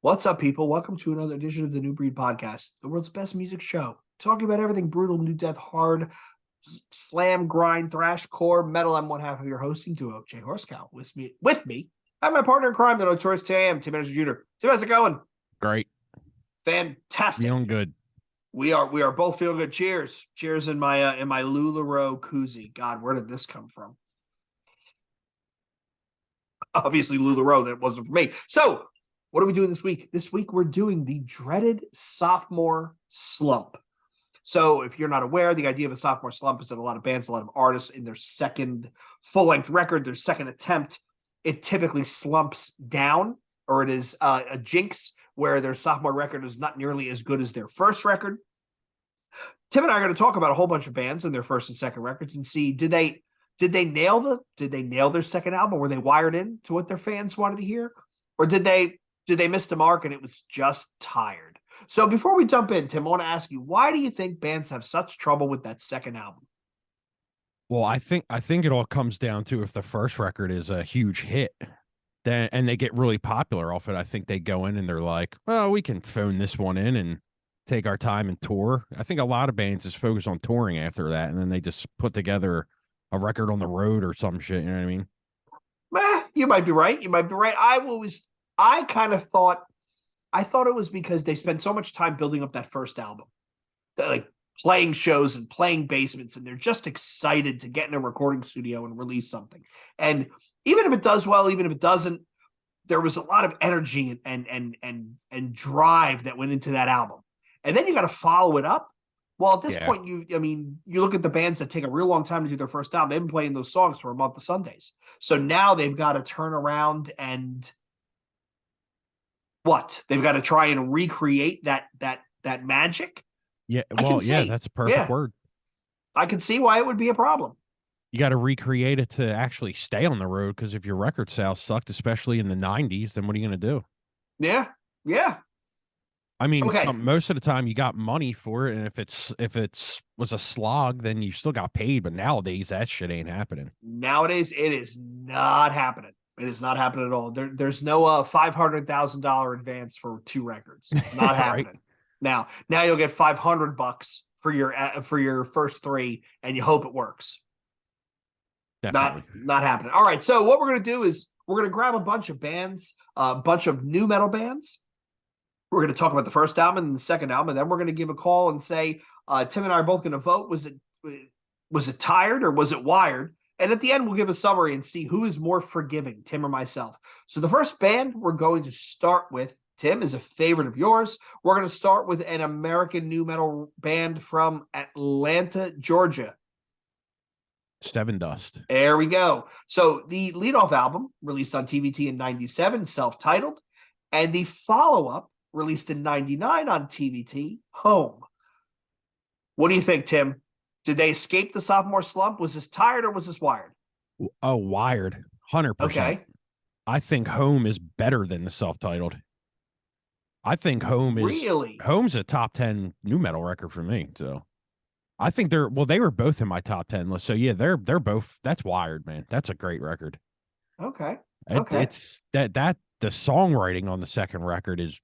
What's up, people? Welcome to another edition of the New Breed Podcast, the world's best music show, talking about everything brutal, new death, hard, slam, grind, thrash, core, metal. I'm one half of your hosting duo, Jay Horsecow. With me, I have my partner in crime, the notorious Tim Anderson Jr. Tim, how's it going? Great. Fantastic. Feeling good. We are both feeling good. Cheers in my LuLaRoe koozie. God, where did this come from? Obviously, LuLaRoe. That wasn't for me. So, what are we doing this week? This week, we're doing the dreaded sophomore slump. So if you're not aware, the idea of a sophomore slump is that a lot of bands, a lot of artists in their second full-length record, their second attempt, it typically slumps down, or it is a jinx where their sophomore record is not nearly as good as their first record. Tim and I are going to talk about a whole bunch of bands and their first and second records and see did they nail their second album? Were they wired in to what their fans wanted to hear, or did they miss the mark and it was just tired? So before we jump in, Tim, I want to ask you, why do you think bands have such trouble with that second album? Well, I think it all comes down to if the first record is a huge hit, then and they get really popular off it. I think they go in and they're like, well, we can phone this one in and take our time and tour. I think a lot of bands just focus on touring after that, and then they just put together a record on the road or some shit. You know what I mean? You might be right. I kind of thought it was because they spent so much time building up that first album, like playing shows and playing basements, and they're just excited to get in a recording studio and release something. And even if it does well, even if it doesn't, there was a lot of energy and drive that went into that album. And then you got to follow it up. Well, at this point, you look at the bands that take a real long time to do their first album. They've been playing those songs for a month of Sundays. So now they've got to turn around and they've got to try and recreate that magic. Yeah, well, yeah, that's a perfect word. I can see why it would be a problem. You got to recreate it to actually stay on the road, because if your record sales sucked, especially in the 90s, then what are you going to do? Yeah. I mean, most of the time you got money for it, and if it's was a slog, then you still got paid. But nowadays, that shit ain't happening. Nowadays, it is not happening. It is not happening at all. There's no $500,000 advance for 2 records. Not happening. Right. Now you'll get $500 for your first 3, and you hope it works. Definitely. Not happening. All right. So what we're gonna do is we're gonna grab a bunch of bands, a bunch of nu metal bands. We're going to talk about the first album and the second album, and then we're going to give a call and say, Tim and I are both going to vote. Was it tired or was it wired? And at the end, we'll give a summary and see who is more forgiving, Tim or myself. So the first band we're going to start with, Tim, is a favorite of yours. We're going to start with an American nu metal band from Atlanta, Georgia. Sevendust. There we go. So the leadoff album released on TVT in 97, self-titled, and the follow-up released in 99 on TVT, Home. What do you think, Tim? Did they escape the sophomore slump? Was this tired or was this wired? Oh, wired. 100%. Okay. I think Home is better than the self-titled. I think Home's a top 10 nu metal record for me. So I think they were both in my top 10 list. So yeah, they're both, that's wired, man. That's a great record. Okay. It's that the songwriting on the second record is,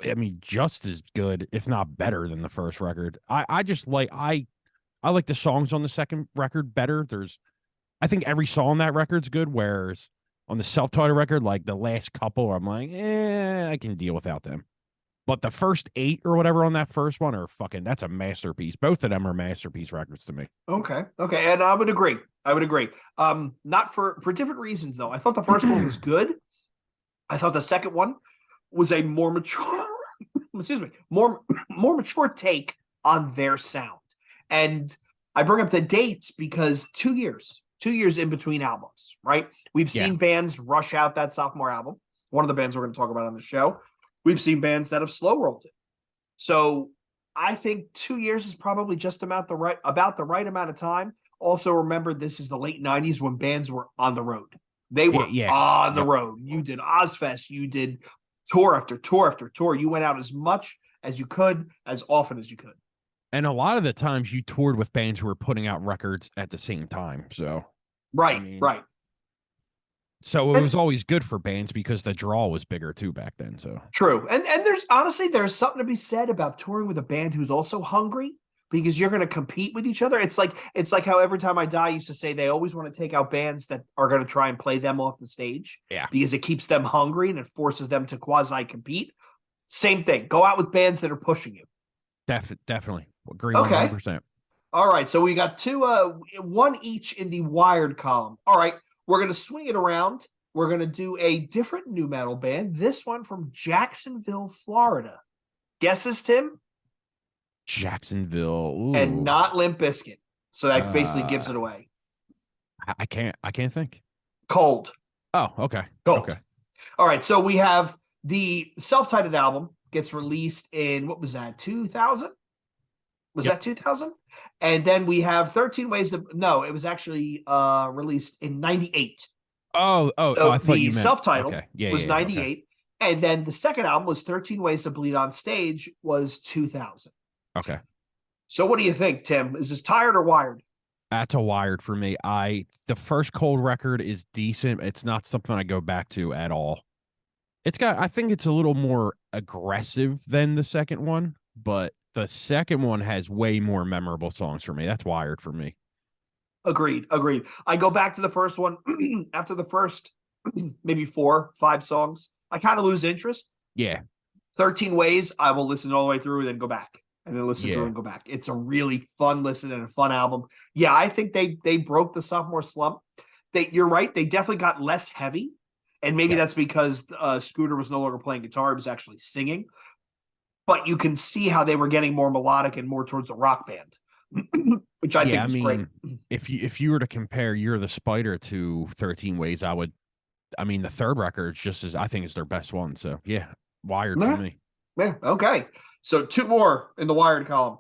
I mean, just as good, if not better than the first record. I like the songs on the second record better. I think every song on that record's good, whereas on the self-titled record, like the last couple, I'm like, I can deal without them. But the first 8 or whatever on that first one are that's a masterpiece. Both of them are masterpiece records to me. Okay. And I would agree. Not for different reasons, though. I thought the first one was good. I thought the second one was a more mature, more mature take on their sound. And I bring up the dates because 2 years in between albums, right? We've seen bands rush out that sophomore album. One of the bands we're going to talk about on the show. We've seen bands that have slow rolled it. So I think 2 years is probably just about the right amount of time. Also, remember, this is the late 90s when bands were on the road. They were on the road. You did Ozfest. You did tour after tour after tour. You went out as much as you could, as often as you could. And a lot of the times you toured with bands who were putting out records at the same time. So right. So it And was always good for bands because the draw was bigger too back then. So true. And there's honestly there's something to be said about touring with a band who's also hungry because you're going to compete with each other. It's like how Every Time I Die used to say they always want to take out bands that are going to try and play them off the stage yeah, because it keeps them hungry and it forces them to quasi compete. Same thing. Go out with bands that are pushing you. definitely agree Okay. 100%. All right. So we got one each in the wired column. All right. We're going to swing it around. We're going to do a different new metal band. This one from Jacksonville, Florida. Guesses, Tim? Jacksonville. And Ooh. not Limp Bizkit. So that basically gives Uh, it away. I can't think. Cold. Oh, okay. Cold. Okay. All right. So we have the self-titled album gets released in, what was that, 2000? Was Yep. that 2000? And then we have 13 Ways to, no, it was actually released in 98. Oh, I So thought the you meant self-titled okay. Yeah, was yeah, yeah. Okay. 98. And then the second album was 13 Ways to Bleed on Stage was 2000. Okay. So what do you think, Tim? Is this tired or wired? That's a wired for me. The first Cold record is decent. It's not something I go back to at all. I think it's a little more aggressive than the second one, but the second one has way more memorable songs for me. That's wired for me. Agreed. Agreed. I go back to the first one after the first maybe 4, 5 songs. I kind of lose interest. Yeah. 13 Ways, I will listen all the way through and then go back and then listen through Yeah. and go back. It's a really fun listen and a fun album. Yeah, I think they broke the sophomore slump. You're right. They definitely got less heavy. And maybe Yeah. that's because Scooter was no longer playing guitar, he was actually singing. But you can see how they were getting more melodic and more towards a rock band, which I Yeah, think I was great. mean, if you were to compare You're the Spider to 13 Ways, I mean the third record is just as I think is their best one. So yeah, wired for Yeah, me. yeah, okay. So 2 more in the wired column.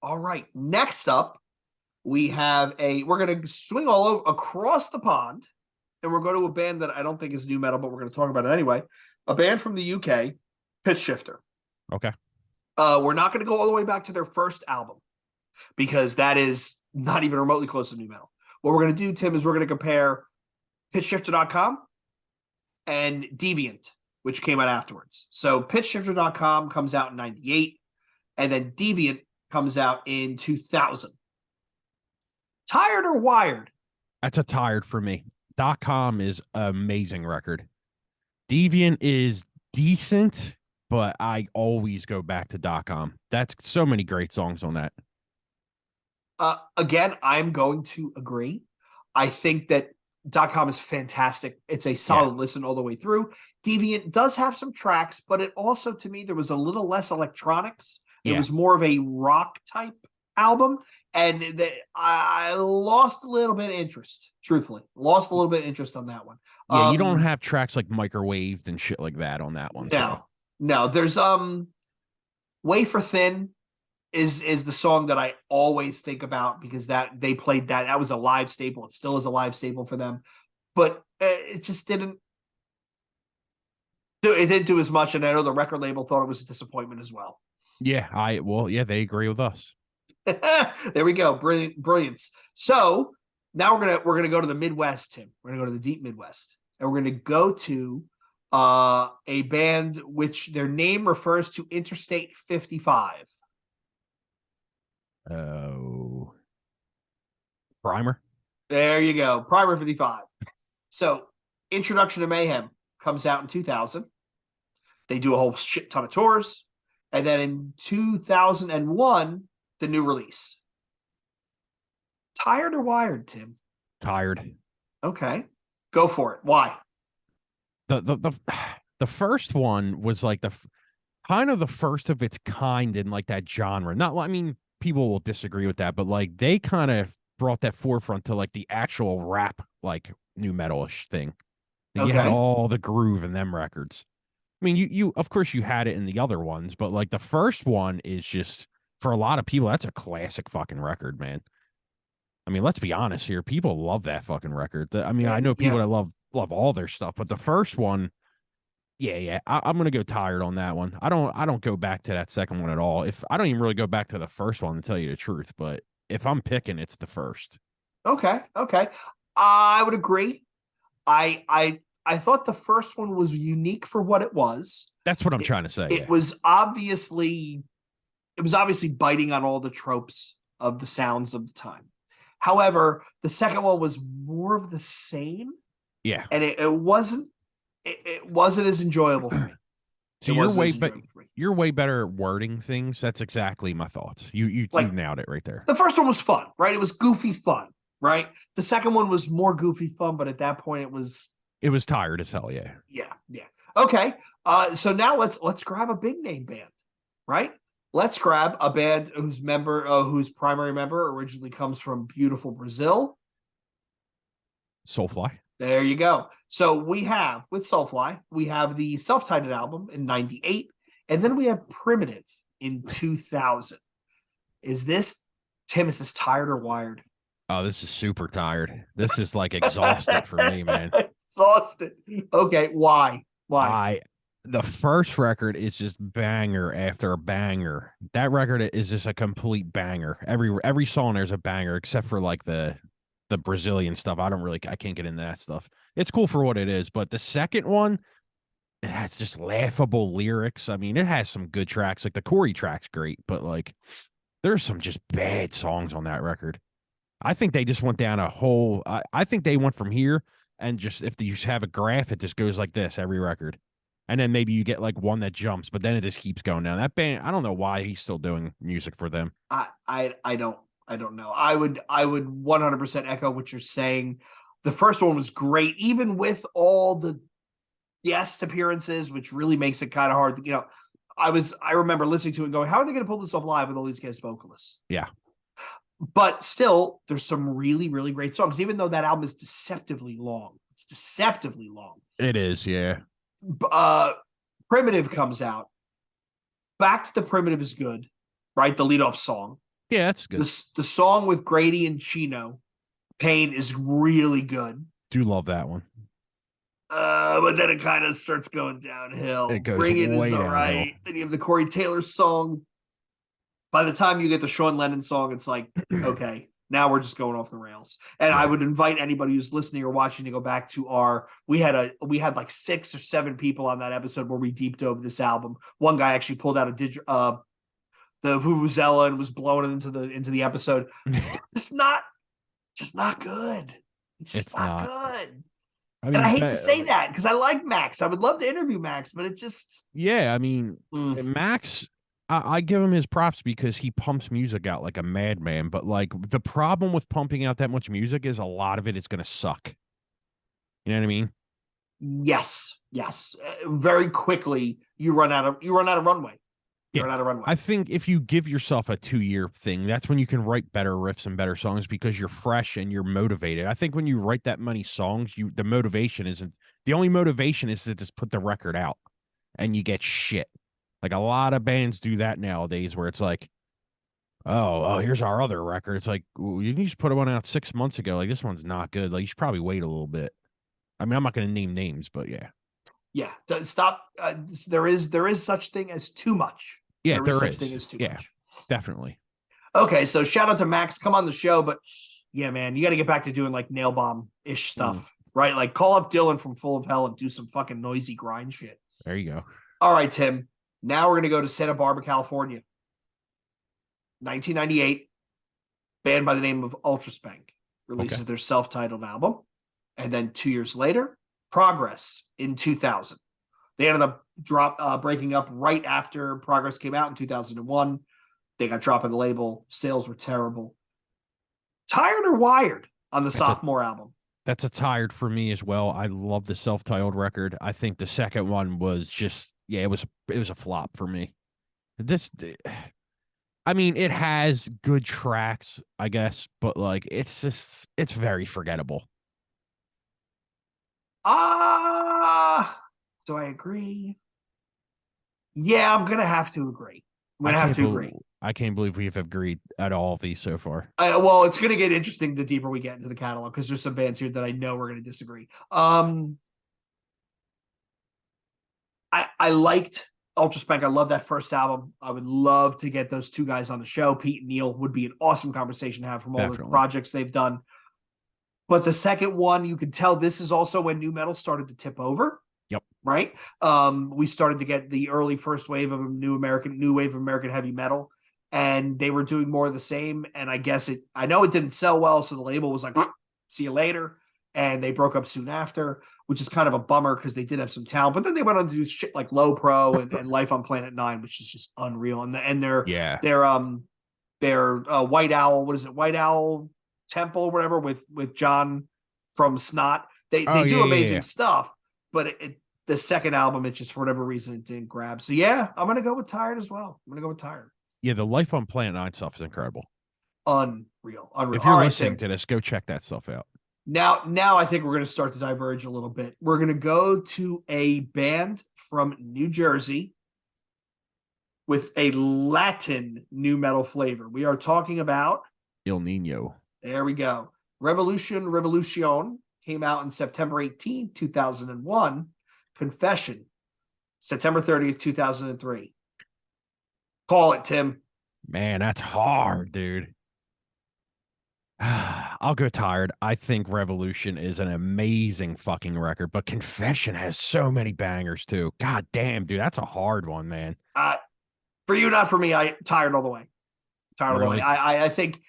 All right. Next up, we're gonna swing all over across the pond, and we're going to a band that I don't think is new metal, but we're going to talk about it anyway. A band from the UK, Pitch Shifter. Okay. We're not going to go all the way back to their first album because that is not even remotely close to new metal. What we're going to do, Tim, is we're going to compare pitchshifter.com and Deviant, which came out afterwards. So pitchshifter.com comes out in 98, and then Deviant comes out in 2000. Tired or wired? That's a tired for me. .com is an amazing record. Deviant is decent, but I always go back to .com. That's so many great songs on that. Again, I'm going to agree. I think that .com is fantastic. It's a Yeah. solid listen all the way through. Deviant does have some tracks, but it also, to me, there was a little less electronics. It Yeah. was more of a rock type album, and I lost a little bit of interest. Truthfully, lost a little bit of interest on that one. Yeah, you don't have tracks like Microwaved and shit like that on that one. No. There's Wafer Thin is the song that I always think about because that they played that was a live staple. It still is a live staple for them, but it just didn't do as much. And I know the record label thought it was a disappointment as well. Yeah, they agree with us. There we go. Brilliance. So now we're gonna go to the Midwest, Tim. We're gonna go to the deep Midwest, and we're gonna go to a band which their name refers to Interstate 55. Oh, Primer. There you go. Primer 55. So Introduction to Mayhem comes out in 2000. They do a whole shit ton of tours. And then in 2001, the new release. Tired or wired, Tim? Tired. Okay. Go for it. Why? The first one was like kind of the first of its kind in like that genre. Not, I mean, people will disagree with that, but like they kind of brought that forefront to like the actual rap, like new metalish thing. You had all the groove in them records. I mean, you of course you had it in the other ones, but like the first one is just for a lot of people, that's a classic fucking record, man. I mean, let's be honest here. People love that fucking record. I mean, I know people that love all their stuff, but the first one, yeah. I'm gonna go tired on that one. I don't go back to that second one at all. If I don't even really go back to the first one to tell you the truth, but if I'm picking, it's the first. Okay. I would agree. I thought the first one was unique for what it was. That's what I'm trying to say. It was obviously biting on all the tropes of the sounds of the time. However, the second one was more of the same. Yeah. And it wasn't as enjoyable for me. So you're way better at wording things. That's exactly my thoughts. You nailed it right there. The first one was fun, right? It was goofy fun, right? The second one was more goofy fun, but at that point it was tired as hell, yeah. Yeah. Okay. So now let's grab a big name band, right? Let's grab a band whose primary member originally comes from beautiful Brazil. Soulfly. There you go. So we have, with Soulfly, we have the self-titled album in 98, and then we have Primitive in 2000. Is this tired or wired? Oh, this is super tired. This is like exhausted for me, man. Exhausted. Okay, why? The first record is just banger after banger. That record is just a complete banger. Every song there's a banger, except for like the Brazilian stuff. I can't get into that stuff. It's cool for what it is, but the second one, it has just laughable lyrics. I mean, it has some good tracks. Like the Corey track's great, but like there's some just bad songs on that record. I think they just went down a whole. I think they went from here and just if you have a graph, it just goes like this every record, and then maybe you get like one that jumps, but then it just keeps going down. That band, I don't know why he's still doing music for them. I don't know. I would 100% echo what you're saying. The first one was great, even with all the guest appearances, which really makes it kind of hard. You know, I remember listening to it and going, how are they going to pull this off live with all these guest vocalists? Yeah. But still, there's some really, really great songs, even though that album is deceptively long. It's deceptively long. It is, yeah. Primitive comes out. Back to the Primitive is good, right? The lead-off song. Yeah, that's good. The song with Grady and Chino, Pain, is really good. Do love that one. But then it kind of starts going downhill. It goes Bring It way is all downhill. right. Then you have the Corey Taylor song. By the time you get the Sean Lennon song, it's like, okay, now we're just going off the rails. And I would invite anybody who's listening or watching to go back to we had like 6 or 7 people on that episode where we deep dove this album. One guy actually pulled out the Vuvuzela and was blowing it into the episode. Just not good. It's just not good. I mean, and I hate to say that because I like Max. I would love to interview Max, but it just I mean, Max, I give him his props because he pumps music out like a madman. But like the problem with pumping out that much music is a lot of it is going to suck. You know what I mean? Yes. Very quickly, you run out of runway. I think if you give yourself a 2-year thing, that's when you can write better riffs and better songs because you're fresh and you're motivated. I think when you write that many songs, the only motivation is to just put the record out and you get shit. Like a lot of bands do that nowadays where it's like, oh, here's our other record. It's like, you just put one out 6 months ago. Like this one's not good. Like you should probably wait a little bit. I mean, I'm not going to name names, but yeah. Yeah. Stop. There is such thing as too much. Yeah, there is such thing as too much. Definitely. Okay, so shout out to Max. Come on the show, but yeah, man, you got to get back to doing like nail bomb-ish stuff, right? Like call up Dylan from Full of Hell and do some fucking noisy grind shit. There you go. All right, Tim. Now we're gonna go to Santa Barbara, California. 1998, band by the name of Ultraspank releases their self-titled album, and then 2 years later, Progress in 2000. They ended up breaking up right after Progress came out in 2001. They got dropped on the label. Sales were terrible. Tired or wired on the Sophomore album? That's a tired for me as well. I love the self-titled record. I think the second one was just, it was a flop for me. I mean, it has good tracks, I guess, but like, it's very forgettable. Do I agree? Yeah, I'm going to have to agree. I can't believe we have agreed at all of these so far. Well, it's going to get interesting the deeper we get into the catalog because there's some bands here that I know we're going to disagree. I liked Ultraspank. I love that first album. I would love to get those two guys on the show. Pete and Neil would be an awesome conversation to have from all the projects they've done. But the second one, you could tell this is also when nu metal started to tip over. Yep. Right. We started to get the early first wave of new wave of American heavy metal, and they were doing more of the same. And I know it didn't sell well, so the label was like, "See you later," and they broke up soon after, which is kind of a bummer because they did have some talent. But then they went on to do shit like Low Pro and Life on Planet Nine, which is just unreal. And their White Owl, what is it, White Owl Temple or whatever with John from Snot. They do amazing stuff, but the second album, it just for whatever reason it didn't grab. So yeah, I'm gonna go with Tired as well. I'm gonna go with Tired. Yeah, the Life on Planet Nine stuff is incredible. Unreal. If you're listening to this, go check that stuff out. Now I think we're gonna start to diverge a little bit. We're gonna go to a band from New Jersey with a Latin nu metal flavor. We are talking about Il Nino. There we go. Revolution came out on September 18th, 2001. Confession, September 30th, 2003. Call it, Tim. Man, that's hard, dude. I'll go Tired. I think Revolution is an amazing fucking record, but Confession has so many bangers too. God damn, dude, that's a hard one, man. For you, not for me. Tired all the way. Tired all the way. I think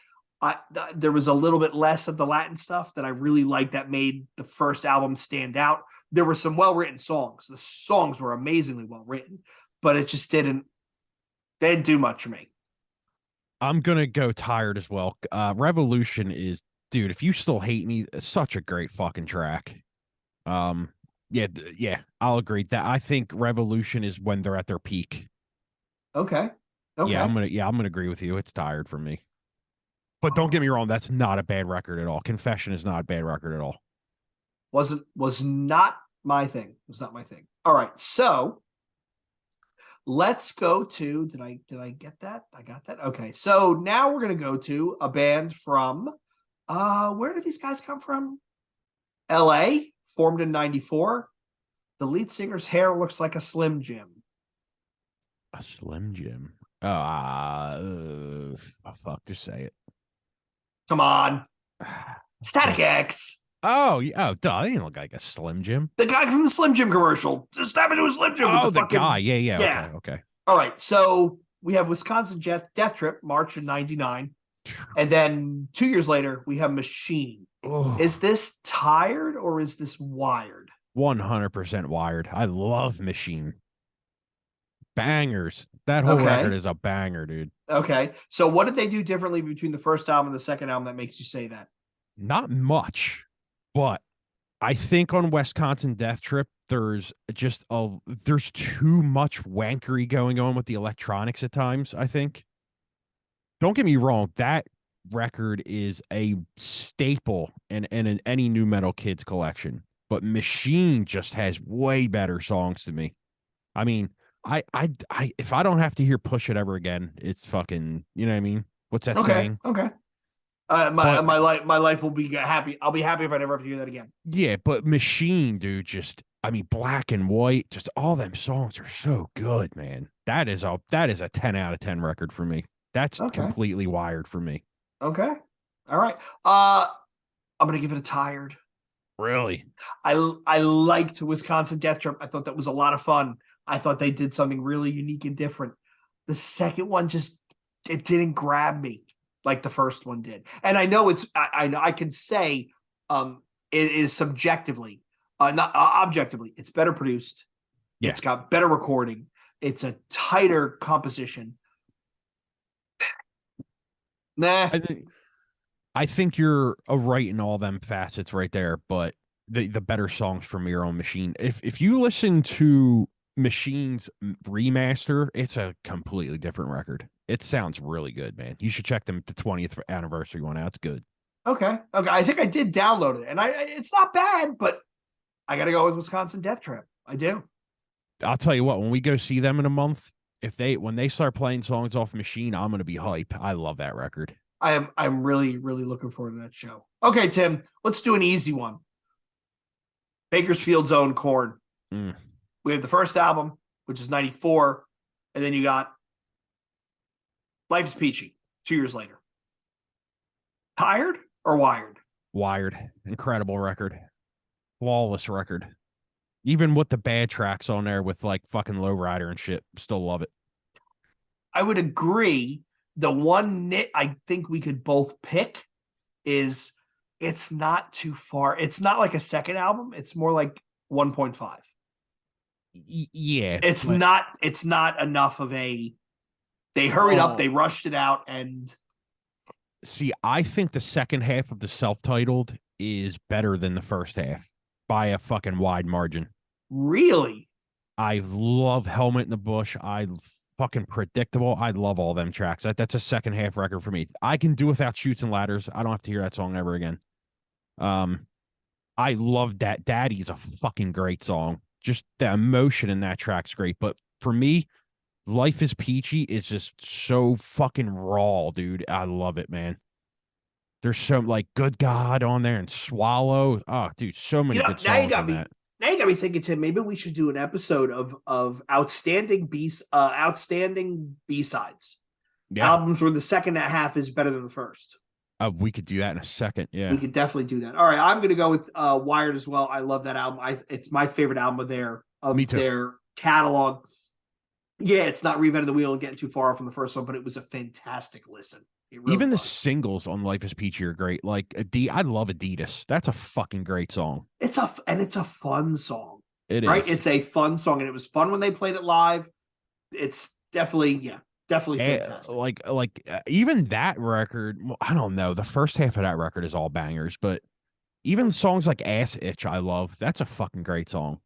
there was a little bit less of the Latin stuff that I really liked that made the first album stand out. There were some well-written songs. The songs were amazingly well-written, but it just they didn't do much for me. I'm going to go Tired as well. Revolution is, dude, if you still hate me, such a great fucking track. Yeah, I'll agree that I think Revolution is when they're at their peak. Okay. Yeah, I'm gonna agree with you. It's Tired for me. But don't get me wrong, that's not a bad record at all. Confession is not a bad record at all. Was not my thing. Was not my thing. All right, so let's go to. Did I get that? I got that. Okay, so now we're gonna go to a band from. Where did these guys come from? L.A. Formed in '94. The lead singer's hair looks like a Slim Jim. A Slim Jim. Fuck, just say it. Come on. Static X. Oh, yeah. Oh, duh. He didn't look like a Slim Jim. The guy from the Slim Jim commercial. Just stab into a Slim Jim. Oh, the guy. Yeah. Okay. All right. So we have Wisconsin Death Trip, March of '99. And then 2 years later, we have Machine. Oh. Is this Tired or is this Wired? 100% Wired. I love Machine. Bangers. That whole record is a banger, dude. Okay. So what did they do differently between the first album and the second album that makes you say that? Not much, but I think on Wisconsin Death Trip, there's too much wankery going on with the electronics at times, I think. Don't get me wrong, that record is a staple in any nu metal kids collection, but Machine just has way better songs to me. I mean, I if I don't have to hear Push It ever again, it's fucking, you know what I mean? What's that saying? Okay. My life will be happy. I'll be happy if I never have to hear that again. Yeah, but Machine, dude, just Black and White, just all them songs are so good, man. That is a 10 out of 10 record for me. That's completely Wired for me. Okay. All right. I'm gonna give it a Tired. Really? I liked Wisconsin Death Trip. I thought that was a lot of fun. I thought they did something really unique and different. The second one it didn't grab me like the first one did. And I know I can say it is subjectively, not objectively, it's better produced. Yeah. It's got better recording. It's a tighter composition. Nah. I think you're right in all them facets right there, but the better songs from your own Machine. If you listen to Machine's remaster, it's a completely different record. It sounds really good, man. You should check them the 20th anniversary one out. It's good. Okay. I think I did download it, and it's not bad, but I got to go with Wisconsin Death Trip. I do. I'll tell you what, when we go see them in a month, when they start playing songs off Machine, I'm going to be hype. I love that record. I'm really, really looking forward to that show. Okay, Tim, let's do an easy one. Bakersfield's own Korn. We have the first album, which is 94, and then you got Life is Peachy 2 years later. Tired or Wired? Wired, incredible record, flawless record. Even with the bad tracks on there with like fucking Lowrider and shit, still love it. I would agree. The one nit I think we could both pick is it's not too far. It's not like a second album. It's more like 1.5. Yeah, It's but not. It's not enough of a. They hurried up. They rushed it out, and see, I think the second half of the self-titled is better than the first half by a fucking wide margin. really, I love Helmet in the Bush. I fucking Predictable. I love all them tracks. That's a second half record for me. I can do without Chutes and Ladders. I don't have to hear that song ever again. I love that. Daddy's a fucking great song. Just the emotion in that track's great. But for me, Life is Peachy is just so fucking raw, dude. I love it, man. There's so like Good God on there and Swallow. Oh, dude, so many good now you songs got on me. that. Now you got me thinking, Tim. Maybe we should do an episode of outstanding B sides Yeah. albums where the second half is better than the first. We could do that in a second. Yeah. We could definitely do that. All right, I'm going to go with Wired as well. I love that album. It's my favorite album of Me too. their catalog. Yeah, it's not reinventing the wheel and getting too far from the first one, but it was a fantastic listen. Really Even the was. singles on Life is Peachy are great. Like I love Adidas. That's a fucking great song. It's a fun song. It right? is. It's a fun song, and it was fun when they played it live. It's definitely fantastic. Even that record, I don't know. The first half of that record is all bangers, but even songs like Ass Itch, I love. That's a fucking great song.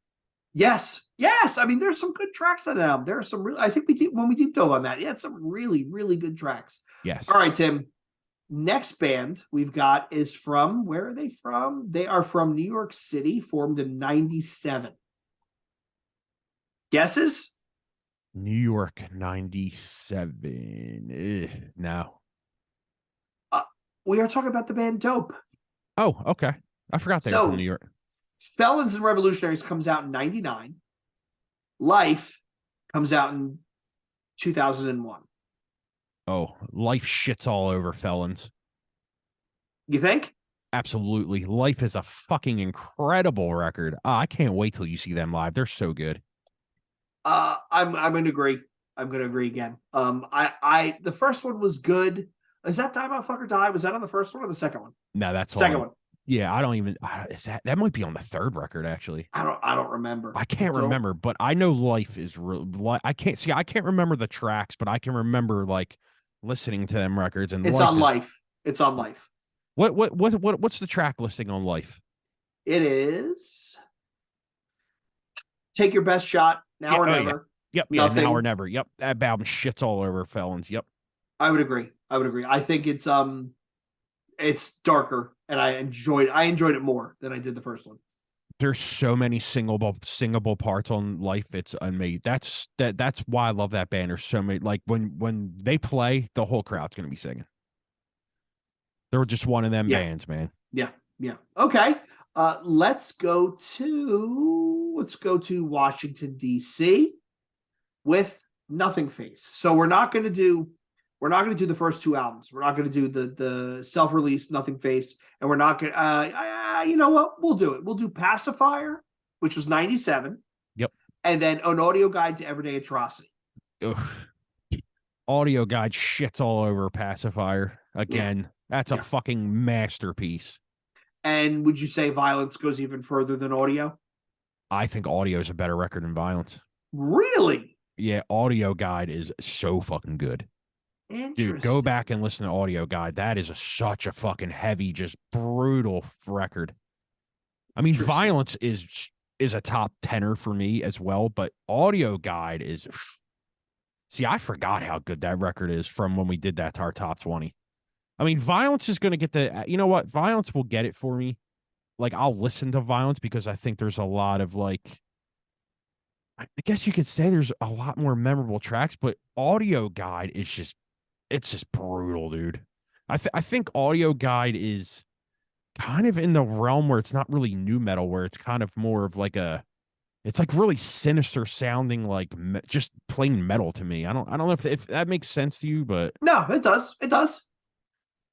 Yes. I mean, there's some good tracks on them. There are some really. I think when we deep dove on that, yeah, it's some really, really good tracks. Yes. All right, Tim. Next band we've got is from, where are they from? They are from New York City, formed in 97. Guesses? New York 97. No. We are talking about the band Dope. Oh, okay. I forgot they were from New York. Felons and Revolutionaries comes out in 99. Life comes out in 2001. Oh, Life shits all over Felons. You think? Absolutely. Life is a fucking incredible record. I can't wait till you see them live. They're so good. I'm gonna agree. I'm gonna agree again. The first one was good. Is that Die Motherfucker Die? Was that on the first one or the second one? No, that's second one. Yeah, I don't even. Is that might be on the third record actually? I don't remember. I can't remember, but I know Life is real. I can't remember the tracks, but I can remember like listening to them records and it's on Life. It's on Life. What's the track listing on Life? It is Take Your Best Shot, Now or Never. Yeah. Yep. Nothing. Yeah, Now or Never. Yep. That album shits all over Felons. Yep. I would agree. I think it's darker, and I enjoyed it more than I did the first one. There's so many singable parts on Life. It's amazing. That's why I love that band. There's so many, like when they play, the whole crowd's gonna be singing. They were just one of them bands, man. Yeah. Okay. Let's go to Washington, D.C. with Nothing Face. So we're not going to do the first two albums. We're not going to do the self-release Nothing Face, and we're not going to you know what? We'll do it. We'll do Pacifier, which was 97. Yep. And then An Audio Guide to Everyday Atrocity. Ugh. Audio Guide shits all over Pacifier. Again, that's a fucking masterpiece. And would you say Violence goes even further than Audio? I think Audio is a better record than Violence. Really? Yeah, Audio Guide is so fucking good. Dude, go back and listen to Audio Guide. That is such a fucking heavy, just brutal record. I mean, Violence is a top tenor for me as well, but Audio Guide is. See, I forgot how good that record is from when we did that to our top 20. I mean, Violence is going to get the. You know what? Violence will get it for me. Like, I'll listen to Violence because I think there's a lot of like. I guess you could say there's a lot more memorable tracks, but Audio Guide is just. It's just brutal, dude. I think Audio Guide is kind of in the realm where it's not really nu metal, where it's kind of more of like it's like really sinister sounding, like just plain metal to me. I don't know if that makes sense to you, but no, it does. It does.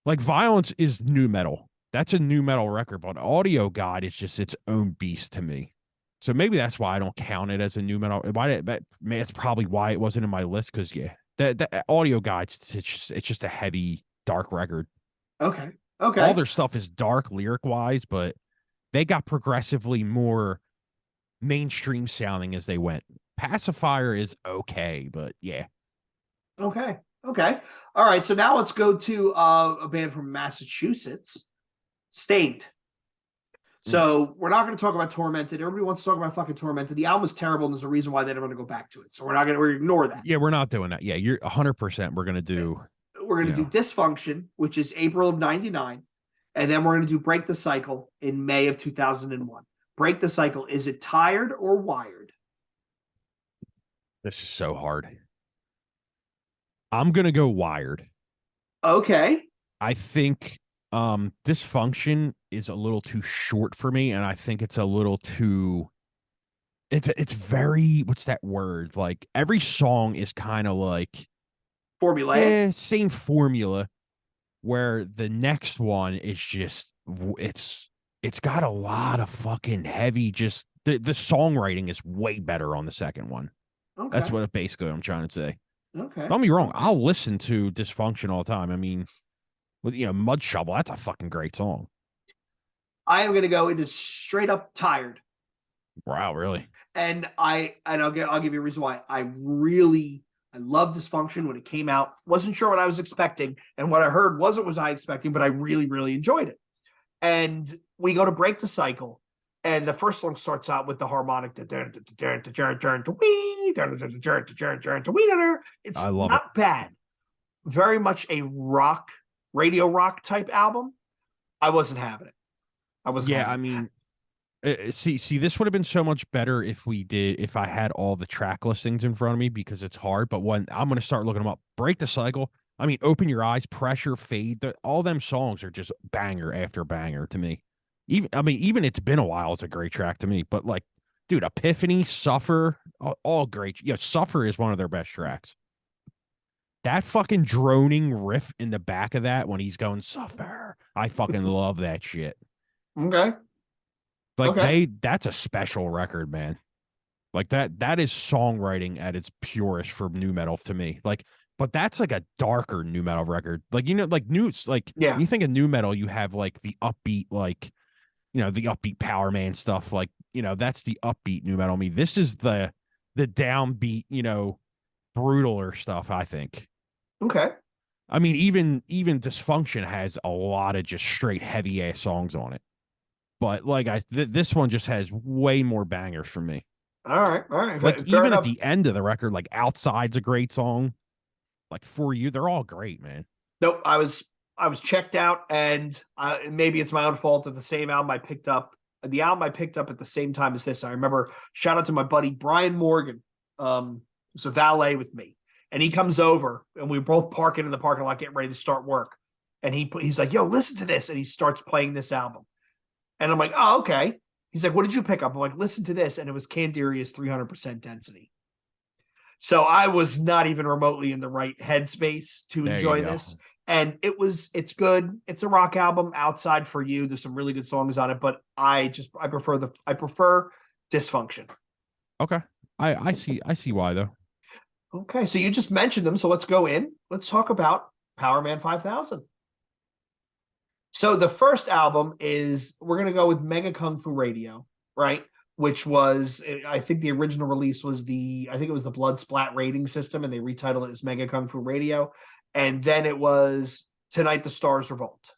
Like Violence is nu metal. That's a new metal record, but Audio Guide is just its own beast to me. So maybe that's why I don't count it as a new metal. That's probably why it wasn't in my list. Because yeah, the Audio Guides, it's just a heavy, dark record. Okay. All Okay. their stuff is dark lyric wise, but they got progressively more mainstream sounding as they went. Pacifier is okay, but yeah. Okay. Okay. All right. So now let's go to a band from Massachusetts, Stained. Mm. So we're not going to talk about Tormented. Everybody wants to talk about fucking Tormented. The album is terrible, and there's a reason why they don't want to go back to it. So we're ignore that. Yeah, we're not doing that. Yeah, you're 100%. We're gonna do. We're going to do Dysfunction, which is April of '99, and then we're going to do Break the Cycle in May of 2001. Break the Cycle. Is it Tired or Wired? This is so hard. I'm gonna go Wired. Okay. I think Dysfunction is a little too short for me, and I think it's a little too. It's very, what's that word? Like every song is kind of like Formulaic. same formula, where the next one is just it's got a lot of fucking heavy, just the songwriting is way better on the second one. Okay. That's what basically I'm trying to say. Okay. Don't be wrong, I'll listen to Dysfunction all the time. I mean, with Mud Shovel, that's a fucking great song. I am going to go into straight up Tired. Wow, really? And I'll give you a reason why. I love Dysfunction when it came out. Wasn't sure what I was expecting, and what I heard wasn't what I expecting, but I really enjoyed it. And we go to Break the Cycle, and the first song starts out with the harmonic. It's I love it. not bad. Very much a rock, radio rock type album. I wasn't having it. I mean, see, this would have been so much better if I had all the track listings in front of me, because it's hard. But when I'm going to start looking them up, Break the Cycle. I mean, Open Your Eyes, Pressure, Fade. All them songs are just banger after banger to me. Even It's Been a While is a great track to me. But like, dude, Epiphany, Suffer, all great. Yeah, Suffer is one of their best tracks. That fucking droning riff in the back of that when he's going Suffer, I fucking love that shit. Okay. Like okay. that's a special record, man. Like that is songwriting at its purest for new metal to me. Like, but that's like a darker new metal record. Like, like Yeah. when you think of new metal, you have like the upbeat, like, the upbeat Power Man stuff. Like, that's the upbeat new metal. This is the downbeat, brutaler stuff, I think. Okay. I mean, even Dysfunction has a lot of just straight heavy ass songs on it. But like this one just has way more bangers for me. All right. Like Fair even enough. at the end of the record, like Outside's a great song. Like For You, they're all great, man. Nope. I was checked out, and maybe it's my own fault that the album I picked up at the same time as this. I remember, shout out to my buddy Brian Morgan, was a valet with me, and he comes over, and we were both parking in the parking lot getting ready to start work, and he's like, "Yo, listen to this," and he starts playing this album, and I'm like, "Oh, okay." He's like, "What did you pick up?" I'm like, "Listen to this," and it was Canderia's 300% Density. So I was not even remotely in the right headspace to enjoy this. And it's good. It's a rock album. Outside For You, there's some really good songs on it, but I prefer Dysfunction. Okay. I see why though. Okay, so you just mentioned them, so let's go in. Let's talk about Power Man 5000. So the first album is, we're going to go with Mega Kung Fu Radio, right? Which was, I think the original release was it was the Blood Splat rating system, and they retitled it as Mega Kung Fu Radio. And then it was Tonight the Stars Revolt.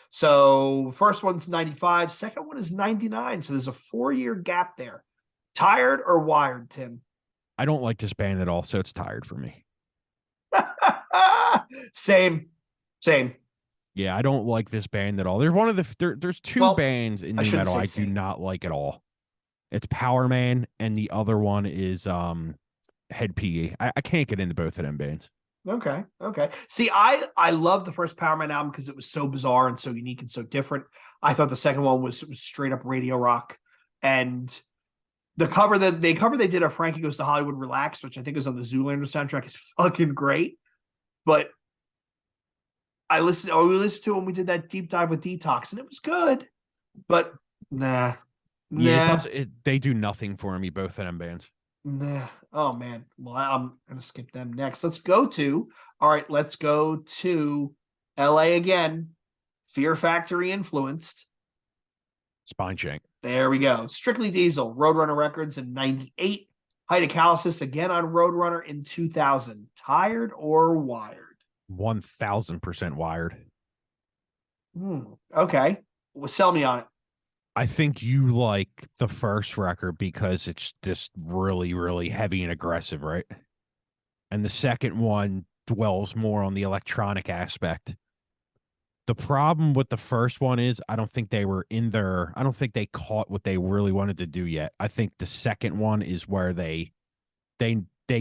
So first one's 95, second one is 99. So there's a 4-year gap there. Tired or Wired, Tim? I don't like this band at all, so it's Tired for me. Same. Yeah, I don't like this band at all. There's two bands in new metal I do not like at all. It's Power Man, and the other one is Head PE. I can't get into both of them bands. Okay. See, I love the first Power Man album because it was so bizarre and so unique and so different. I thought the second one was straight up radio rock, and the cover they did of Frankie Goes to Hollywood Relaxed, which I think is on the Zoolander soundtrack, is fucking great. But I listened. Oh, we listened to it when we did that deep dive with Detox, and it was good. But nah, Yeah, it nah, does. They do nothing for me. Both of them bands. nah. Oh man. Well, I'm gonna skip them next. Let's go to. All right, let's go to L.A. again. Fear Factory influenced. Spine Shank. There we go. Strictly Diesel, Roadrunner Records in '98. Hydracalysis again on Roadrunner in 2000. Tired or Wired? 1000% wired. Okay. Well, sell me on it. I think you like the first record because it's just really, really heavy and aggressive, right? And the second one dwells more on the electronic aspect. The problem with the first one is I don't think they were in their I don't think they caught what they really wanted to do yet. I think the second one is where they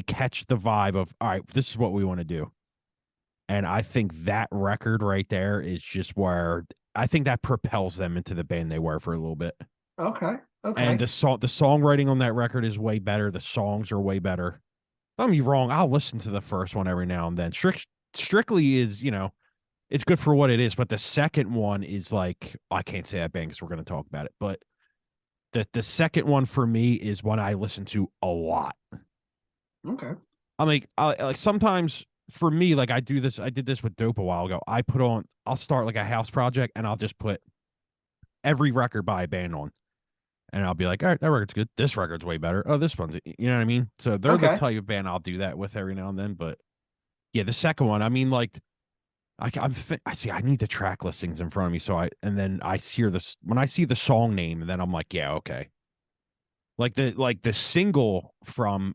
catch the vibe of, all right, this is what we want to do. And I think that record right there is just where I think that propels them into the band they were for a little bit. Okay. And Okay. the songwriting on that record is way better. The songs are way better. Don't get me wrong, I'll listen to the first one every now and then. Strictly is, it's good for what it is, but the second one is like, I can't say that band because we're going to talk about it, but the second one for me is one I listen to a lot. Okay. I mean, like sometimes for me, like I did this with Dope a while ago. I'll start like a house project and I'll just put every record by a band on. And I'll be like, all right, that record's good. This record's way better. Oh, this one's, you know what I mean? So they're the Okay. type of band I'll do that with every now and then. But yeah, the second one, I mean, like, I see, I need the track listings in front of me. And then I hear this when I see the song name, and then I'm like, yeah, okay. Like the single from,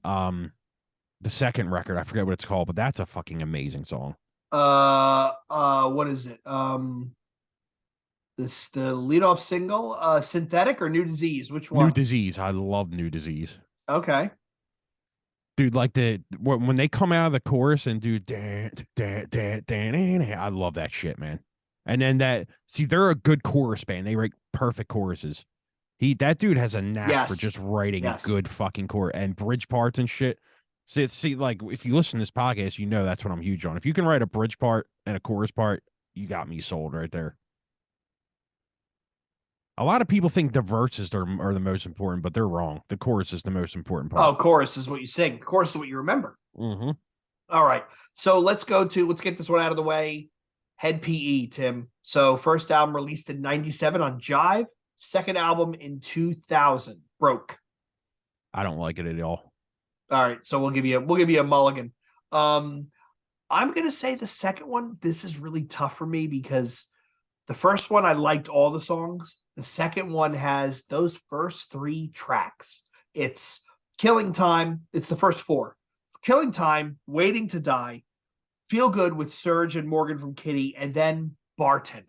the second record, I forget what it's called, but that's a fucking amazing song. What is it? This the lead off single, Synthetic or New Disease? Which New one? Disease. I love New Disease. Okay. Dude, like when they come out of the chorus and do I love that shit, man. And then they're a good chorus band. They write perfect choruses. That dude has a knack for Yes. just writing Yes. good fucking chorus and bridge parts and shit. See, like if you listen to this podcast, you know that's what I'm huge on. If you can write a bridge part and a chorus part, you got me sold right there. A lot of people think the verses are the most important, but they're wrong. The chorus is the most important part. Oh, chorus is what you sing. Chorus is what you remember. Mm-hmm. All right. So let's get this one out of the way. Head PE, Tim. So first album released in '97 on Jive. Second album in 2000. Broke. I don't like it at all. All right. So we'll give you a mulligan. I'm gonna say the second one. This is really tough for me because the first one I liked all the songs. The second one has those first three tracks. It's Killing Time. It's the first four. Killing Time, Waiting to Die, Feel Good with Surge and Morgan from Kitty, and then Bartender.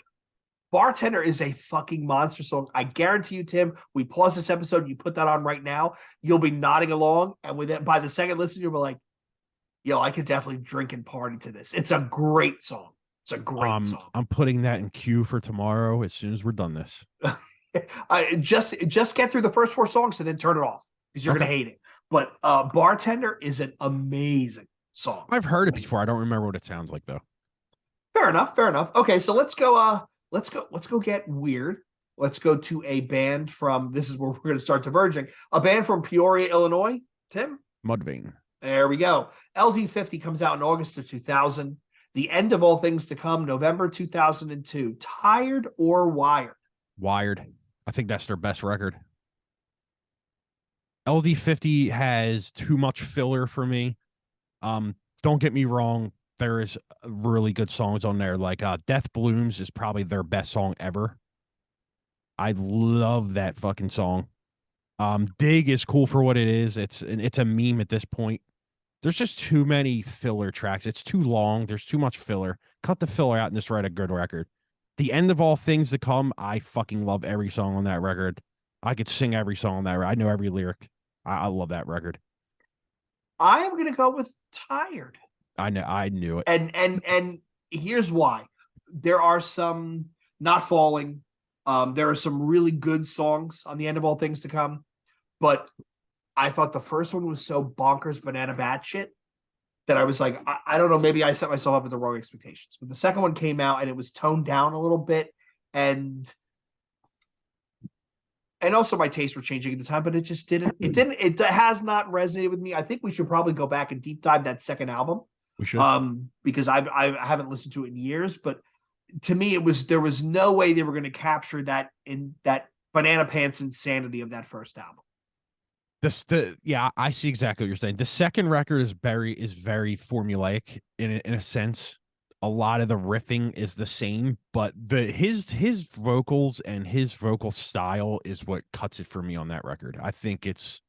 Bartender is a fucking monster song. I guarantee you, Tim, we pause this episode, you put that on right now, you'll be nodding along, and by the second listen, you'll be like, yo, I could definitely drink and party to this. It's a great song. It's a great song. I'm putting that in queue for tomorrow as soon as we're done this. I just get through the first four songs and then turn it off because you're gonna hate it. But Bartender is an amazing song. I've heard it before. I don't remember what it sounds like though. Fair enough. Okay, so let's go get weird. Let's go to a band from this is where we're gonna start diverging. A band from Peoria, Illinois. Tim? Mudvayne. There we go. LD50 comes out in August of 2000. The End of All Things to Come, November 2002. Tired or Wired? Wired. I think that's their best record. LD50 has too much filler for me. Don't get me wrong. There is really good songs on there. Like Death Blooms is probably their best song ever. I love that fucking song. Dig is cool for what it is. It's a meme at this point. There's just too many filler tracks. It's too long. There's too much filler. Cut the filler out and just write a good record. The End of All Things to Come, I fucking love every song on that record. I could sing every song on that. I know every lyric. I love that record. I am gonna go with Tired. I knew it. And here's why. There are some Not Falling. There are some really good songs on The End of All Things to Come, but I thought the first one was so bonkers banana batshit that I was like, I don't know, maybe I set myself up with the wrong expectations. But the second one came out and it was toned down a little bit, and also my tastes were changing at the time, but it just didn't. It has not resonated with me. I think we should probably go back and deep dive that second album. We should, because I haven't listened to it in years, but to me, there was no way they were going to capture that in that banana pants insanity of that first album. Yeah, I see exactly what you're saying. The second record is very formulaic in a sense. A lot of the riffing is the same, but his vocals and his vocal style is what cuts it for me on that record. I think it's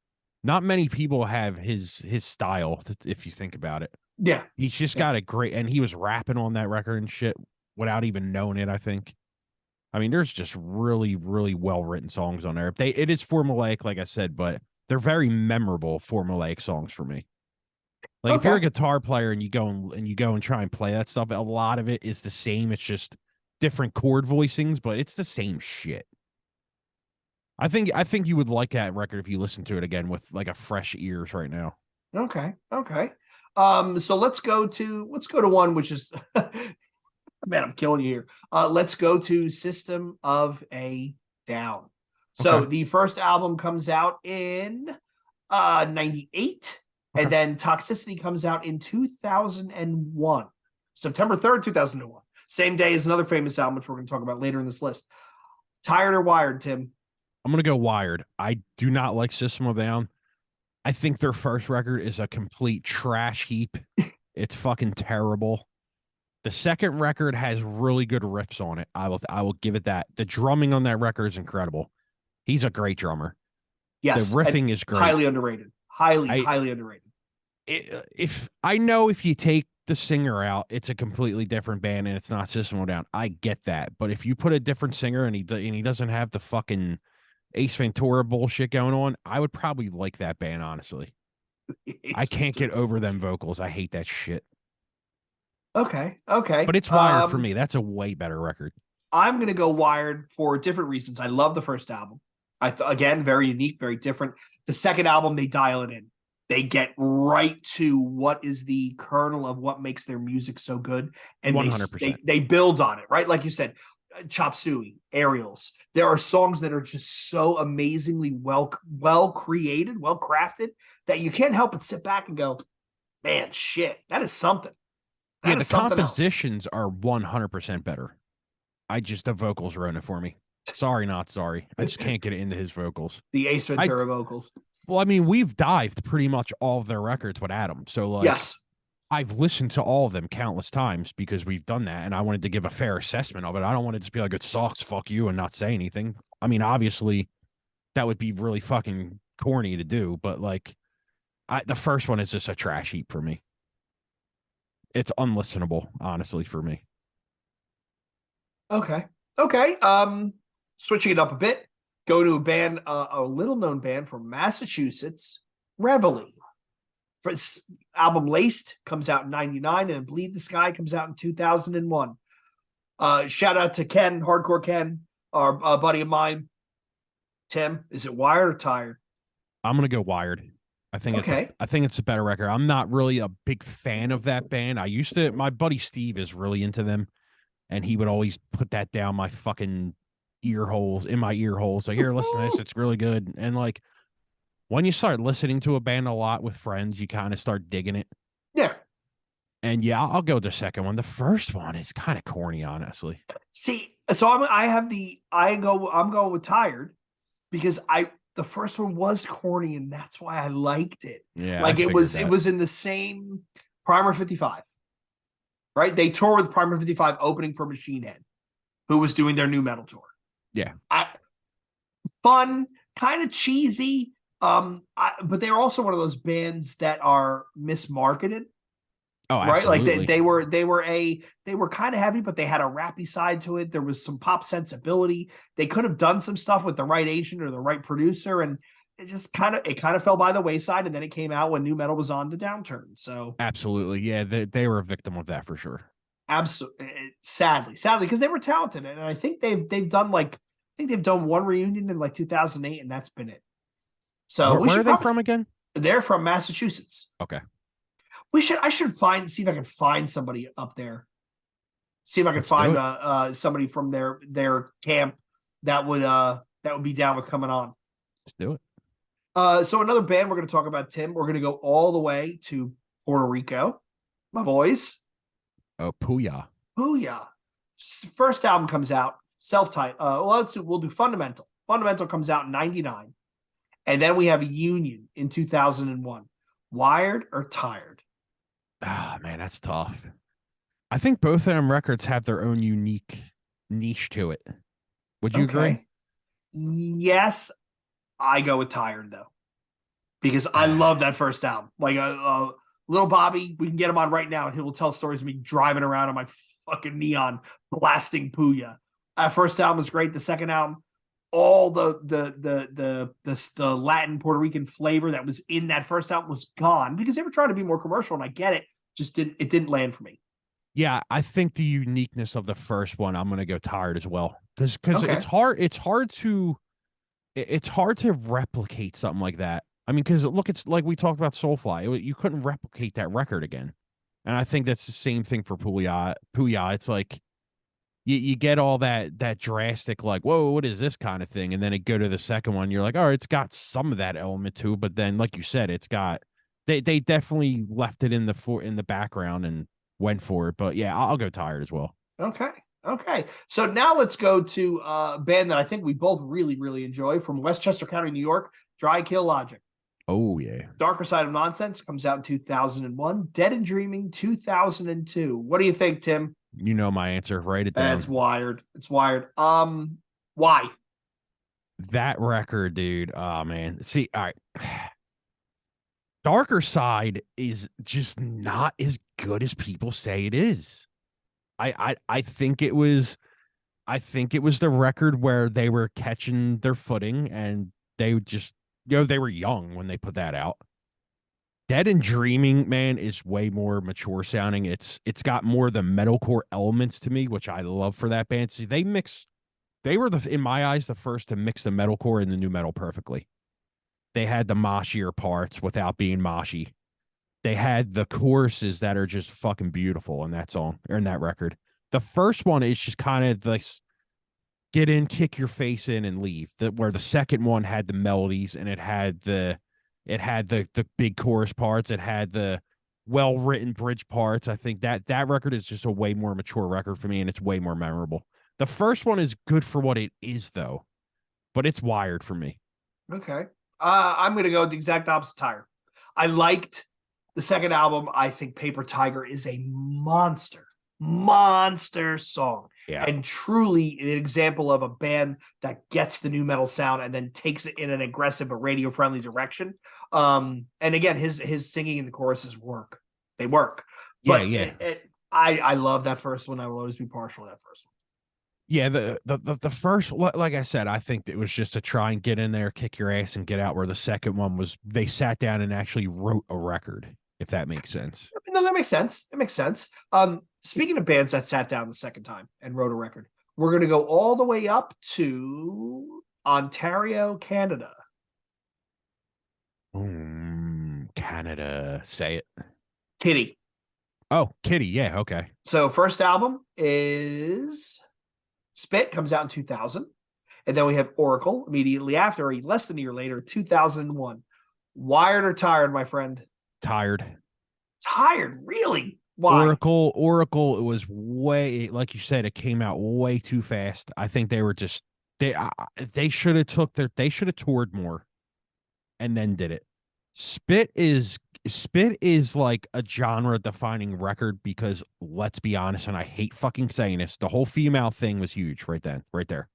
not many people have his style, if you think about it. Yeah, he's just got a great, and he was rapping on that record and shit without even knowing it. I mean, there's just really, really well written songs on there. It is formulaic, like I said, but they're very memorable formulaic songs for me. Like if you're a guitar player and you go and try and play that stuff, a lot of it is the same. It's just different chord voicings, but it's the same shit. I think you would like that record if you listen to it again with like a fresh ears right now. Okay. So let's go to one which is man, I'm killing you here. Let's go to System of a Down. So the first album comes out in 98. And then Toxicity comes out in 2001, September 3rd, 2001. Same day as another famous album, which we're going to talk about later in this list. Tired or Wired, Tim? I'm going to go Wired. I do not like System of a Down. I think their first record is a complete trash heap. It's fucking terrible. The second record has really good riffs on it. I will give it that. The drumming on that record is incredible. He's a great drummer. Yes. The riffing is great. Highly underrated. Highly underrated. If you take the singer out, it's a completely different band and it's not System of a Down. I get that. But if you put a different singer and he doesn't have the fucking Ace Ventura bullshit going on, I would probably like that band, honestly. I can't get over them vocals. I hate that shit. Okay. But it's Wired for me. That's a way better record. I'm going to go Wired for different reasons. I love the first album. Again, very unique, very different. The second album, they dial it in. They get right to what is the kernel of what makes their music so good. And 100%. They build on it, right? Like you said, Chop Suey, Aerials. There are songs that are just so amazingly well created, well crafted that you can't help but sit back and go, man, shit, that is something. The compositions are 100% better. The vocals ruin it for me. Sorry, not sorry. I just can't get into his vocals. The Ace Ventura vocals. Well, I mean, we've dived pretty much all of their records with Adam. So, yes, I've listened to all of them countless times because we've done that, and I wanted to give a fair assessment of it. I don't want to just be like, it sucks, fuck you, and not say anything. I mean, obviously, that would be really fucking corny to do, but, the first one is just a trash heap for me. It's unlistenable, honestly, for me. Okay. Switching it up a bit, go to a band, a little-known band from Massachusetts, Reveille. First album Laced comes out in 99, and Bleed the Sky comes out in 2001. Shout out to Ken, Hardcore Ken, our buddy of mine. Tim, is it Wired or Tired? I'm going to go Wired. I think it's a better record. I'm not really a big fan of that band. My buddy Steve is really into them, and he would always put that down my fucking ear holes. Like, here, listen to this. It's really good. And when you start listening to a band a lot with friends, you kind of start digging it. Yeah. And yeah, I'll go with the second one. The first one is kind of corny, honestly. See, so I'm going with Tired because the first one was corny, and that's why I liked it. Yeah. It was in the same Primer 55. Right? They toured with Primer 55 opening for Machine Head, who was doing their new metal tour. Yeah. Fun, kind of cheesy. But they're also one of those bands that are mismarketed. Oh, right. Absolutely. Like they were kind of heavy, but they had a rappy side to it. There was some pop sensibility. They could have done some stuff with the right agent or the right producer, and it just kind of fell by the wayside. And then it came out when new metal was on the downturn. So absolutely, yeah, they were a victim of that for sure. Absolutely, sadly, because they were talented, and I think they've done one reunion in 2008, and that's been it. So where are they from again? They're from Massachusetts. Okay. I should see if I can find somebody up there. See if I can Let's do find it. somebody from their camp that would be down with coming on. Let's do it. So another band we're going to talk about, Tim. We're going to go all the way to Puerto Rico, my boys. Oh, Puya. Booyah! First album comes out, self-titled. We'll do Fundamental. Fundamental comes out in '99, and then we have Union in 2001. Wired or Tired? Ah, man, that's tough. I think both of them records have their own unique niche to it. Would you agree? Okay. Yes, I go with Tired though, because I love that first album. Like Little Bobby, we can get him on right now, and he will tell stories of me driving around on my fucking neon blasting Puya. That first album was great. The second album, all the Latin Puerto Rican flavor that was in that first album was gone because they were trying to be more commercial, and I get it. Just didn't land for me. Yeah, I think the uniqueness of the first one, I'm gonna go Tired as well. Because Okay. it's hard to replicate something like that. I mean, because look, it's like we talked about Soulfly. You couldn't replicate that record again. And I think that's the same thing for Puya. Puya, it's like you get all that drastic, like, whoa, what is this kind of thing? And then it go to the second one, you're like, oh, it's got some of that element too, but then like you said, it's got they definitely left it in the background and went for it. But yeah, I'll go Tired as well. Okay. Okay. So now let's go to a band that I think we both really, really enjoy from Westchester County, New York, Dry Kill Logic. Oh yeah. Darker Side of Nonsense comes out in 2001. Dead and Dreaming 2002. What do you think, Tim? You know my answer. Write it down. It's Wired. It's Wired. Why? That record, dude. Oh man. See, all right. Darker Side is just not as good as people say it is. I think it was the record where they were catching their footing and they just they were young when they put that out. Dead and Dreaming, man, is way more mature sounding. It's got more of the metalcore elements to me, which I love for that band. See, they were in my eyes the first to mix the metalcore and the new metal perfectly. They had the moshier parts without being moshy. They had the choruses that are just fucking beautiful in that song or in that record. The first one is just kind of this get in, kick your face in, and leave. Where the second one had the melodies and it had the big chorus parts. It had the well written bridge parts. I think that record is just a way more mature record for me, and it's way more memorable. The first one is good for what it is, though, but it's Wired for me. Okay. I'm going to go the exact opposite. Tired. I liked the second album. I think Paper Tiger is a monster song. Yeah. And truly an example of a band that gets the new metal sound and then takes it in an aggressive but radio friendly direction. And again, his singing in the choruses work. They work. But yeah. I love that first one. I will always be partial to that first one. Yeah, the first, like I said, I think it was just to try and get in there, kick your ass, and get out. Where the second one was, they sat down and actually wrote a record, if that makes sense. No, that makes sense. That makes sense. Speaking of bands that sat down the second time and wrote a record, we're going to go all the way up to Ontario, Canada. Canada, say it. Kitty. Oh, Kitty. Yeah, okay. So first album is Spit, comes out in 2000. And then we have Oracle immediately after, or less than a year later, 2001. Wired or Tired, my friend? Tired. Tired? Really? Why? Oracle, it was way, like you said, it came out way too fast. I think they were just, they should have toured more and then did it. Spit is like a genre defining record because let's be honest, and I hate fucking saying this, the whole female thing was huge right there.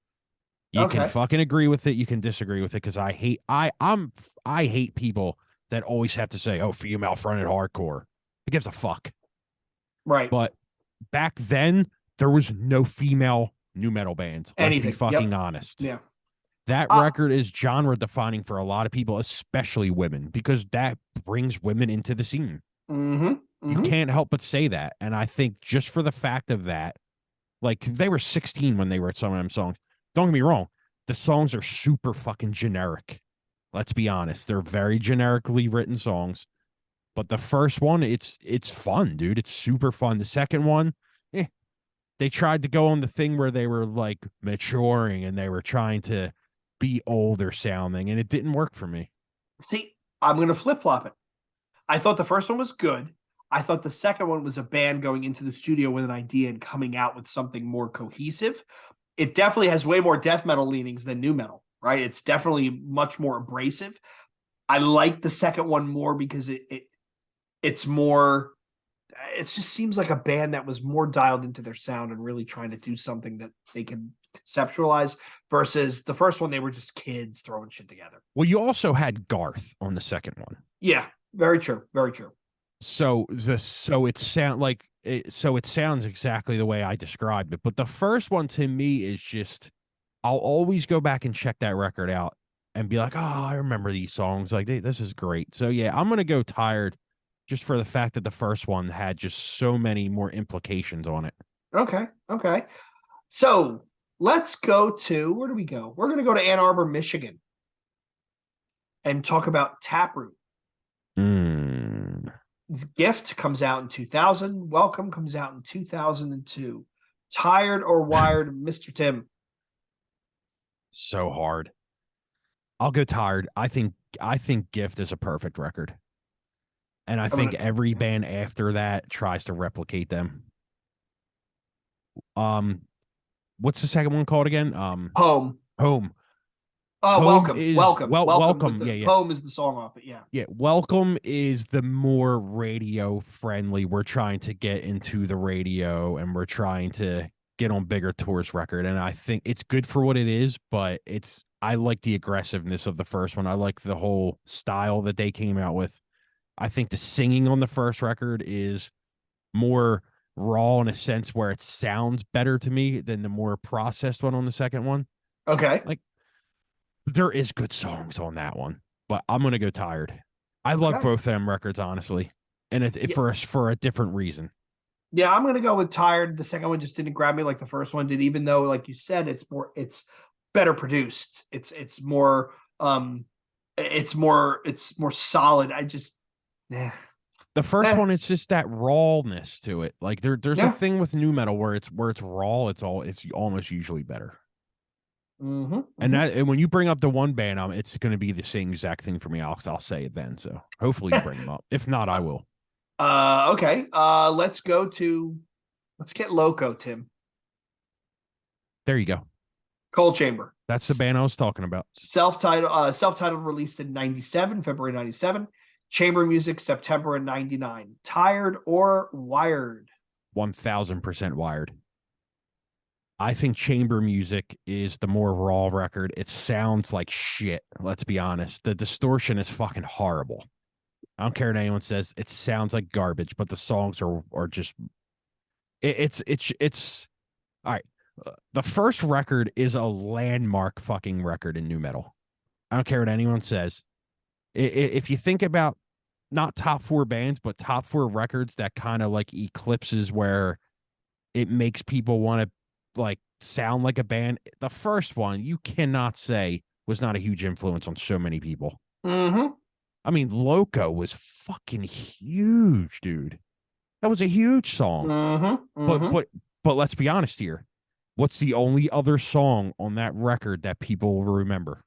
You can fucking agree with it, you can disagree with it, because I hate people that always have to say, oh, female fronted hardcore. Who gives a fuck? Right. But back then there was no female new metal bands. Let's be fucking honest. Yeah. That record is genre defining for a lot of people, especially women, because that brings women into the scene. You can't help but say that. And I think just for the fact of that, like they were 16 when they wrote some of them songs. Don't get me wrong. The songs are super fucking generic. Let's be honest. They're very generically written songs, But the first one, it's fun, dude. It's super fun. The second one, they tried to go on the thing where they were like maturing and they were trying to be older sounding, and it didn't work for me. See, I'm going to flip flop it. I thought the first one was good. I thought the second one was a band going into the studio with an idea and coming out with something more cohesive. It definitely has way more death metal leanings than nu metal, right? It's definitely much more abrasive. I like the second one more because it's more. It just seems like a band that was more dialed into their sound and really trying to do something that they can conceptualize versus the first one. They were just kids throwing shit together. Well, you also had Garth on the second one. Yeah, very true. Very true. So it sounds exactly the way I described it. But the first one to me is just, I'll always go back and check that record out and be like, oh, I remember these songs. Like, this is great. So yeah, I'm gonna go Tired, just for the fact that the first one had just so many more implications on it. Okay. Okay. So let's go to, where do we go? We're going to go to Ann Arbor, Michigan and talk about Taproot. Gift comes out in 2000. Welcome comes out in 2002. Tired or Wired, Mr. Tim? So hard. I'll go Tired. I think Gift is a perfect record. And I think every band after that tries to replicate them. What's the second one called again? Home. Home. Oh, Welcome. Welcome. Yeah. Home is the song off it. Yeah. Yeah. Welcome is the more radio friendly. We're trying to get into the radio and we're trying to get on bigger tours record. And I think it's good for what it is, but I like the aggressiveness of the first one. I like the whole style that they came out with. I think the singing on the first record is more raw in a sense where it sounds better to me than the more processed one on the second one. Okay. Like, there is good songs on that one, but I'm gonna go Tired. I love both of them records, honestly, and for a different reason. Yeah, I'm gonna go with Tired. The second one just didn't grab me like the first one did, even though, like you said, it's better produced. It's more solid. The first one, it's just that rawness to it. Like there's a thing with nu metal where it's raw. It's almost usually better. Mm-hmm. And when you bring up the one band, it's going to be the same exact thing for me. I'll say it then. So hopefully you bring them up. If not, I will. Okay. Let's get Loco, Tim. There you go. Cold Chamber. That's the band I was talking about. Self-titled released in 97, February 97. Chamber Music, September in 99. Tired or Wired? 1000% Wired. I think Chamber Music is the more raw record. It sounds like shit. Let's be honest. The distortion is fucking horrible. I don't care what anyone says. It sounds like garbage, but the songs are just. It's all right. The first record is a landmark fucking record in nu metal. I don't care what anyone says. If you think about not top 4 bands, but top 4 records that kind of like eclipses where it makes people want to like sound like a band. The first one, you cannot say was not a huge influence on so many people. Mm-hmm. I mean, Loco was fucking huge, dude. That was a huge song. Mm-hmm. Mm-hmm. But let's be honest here. What's the only other song on that record that people will remember?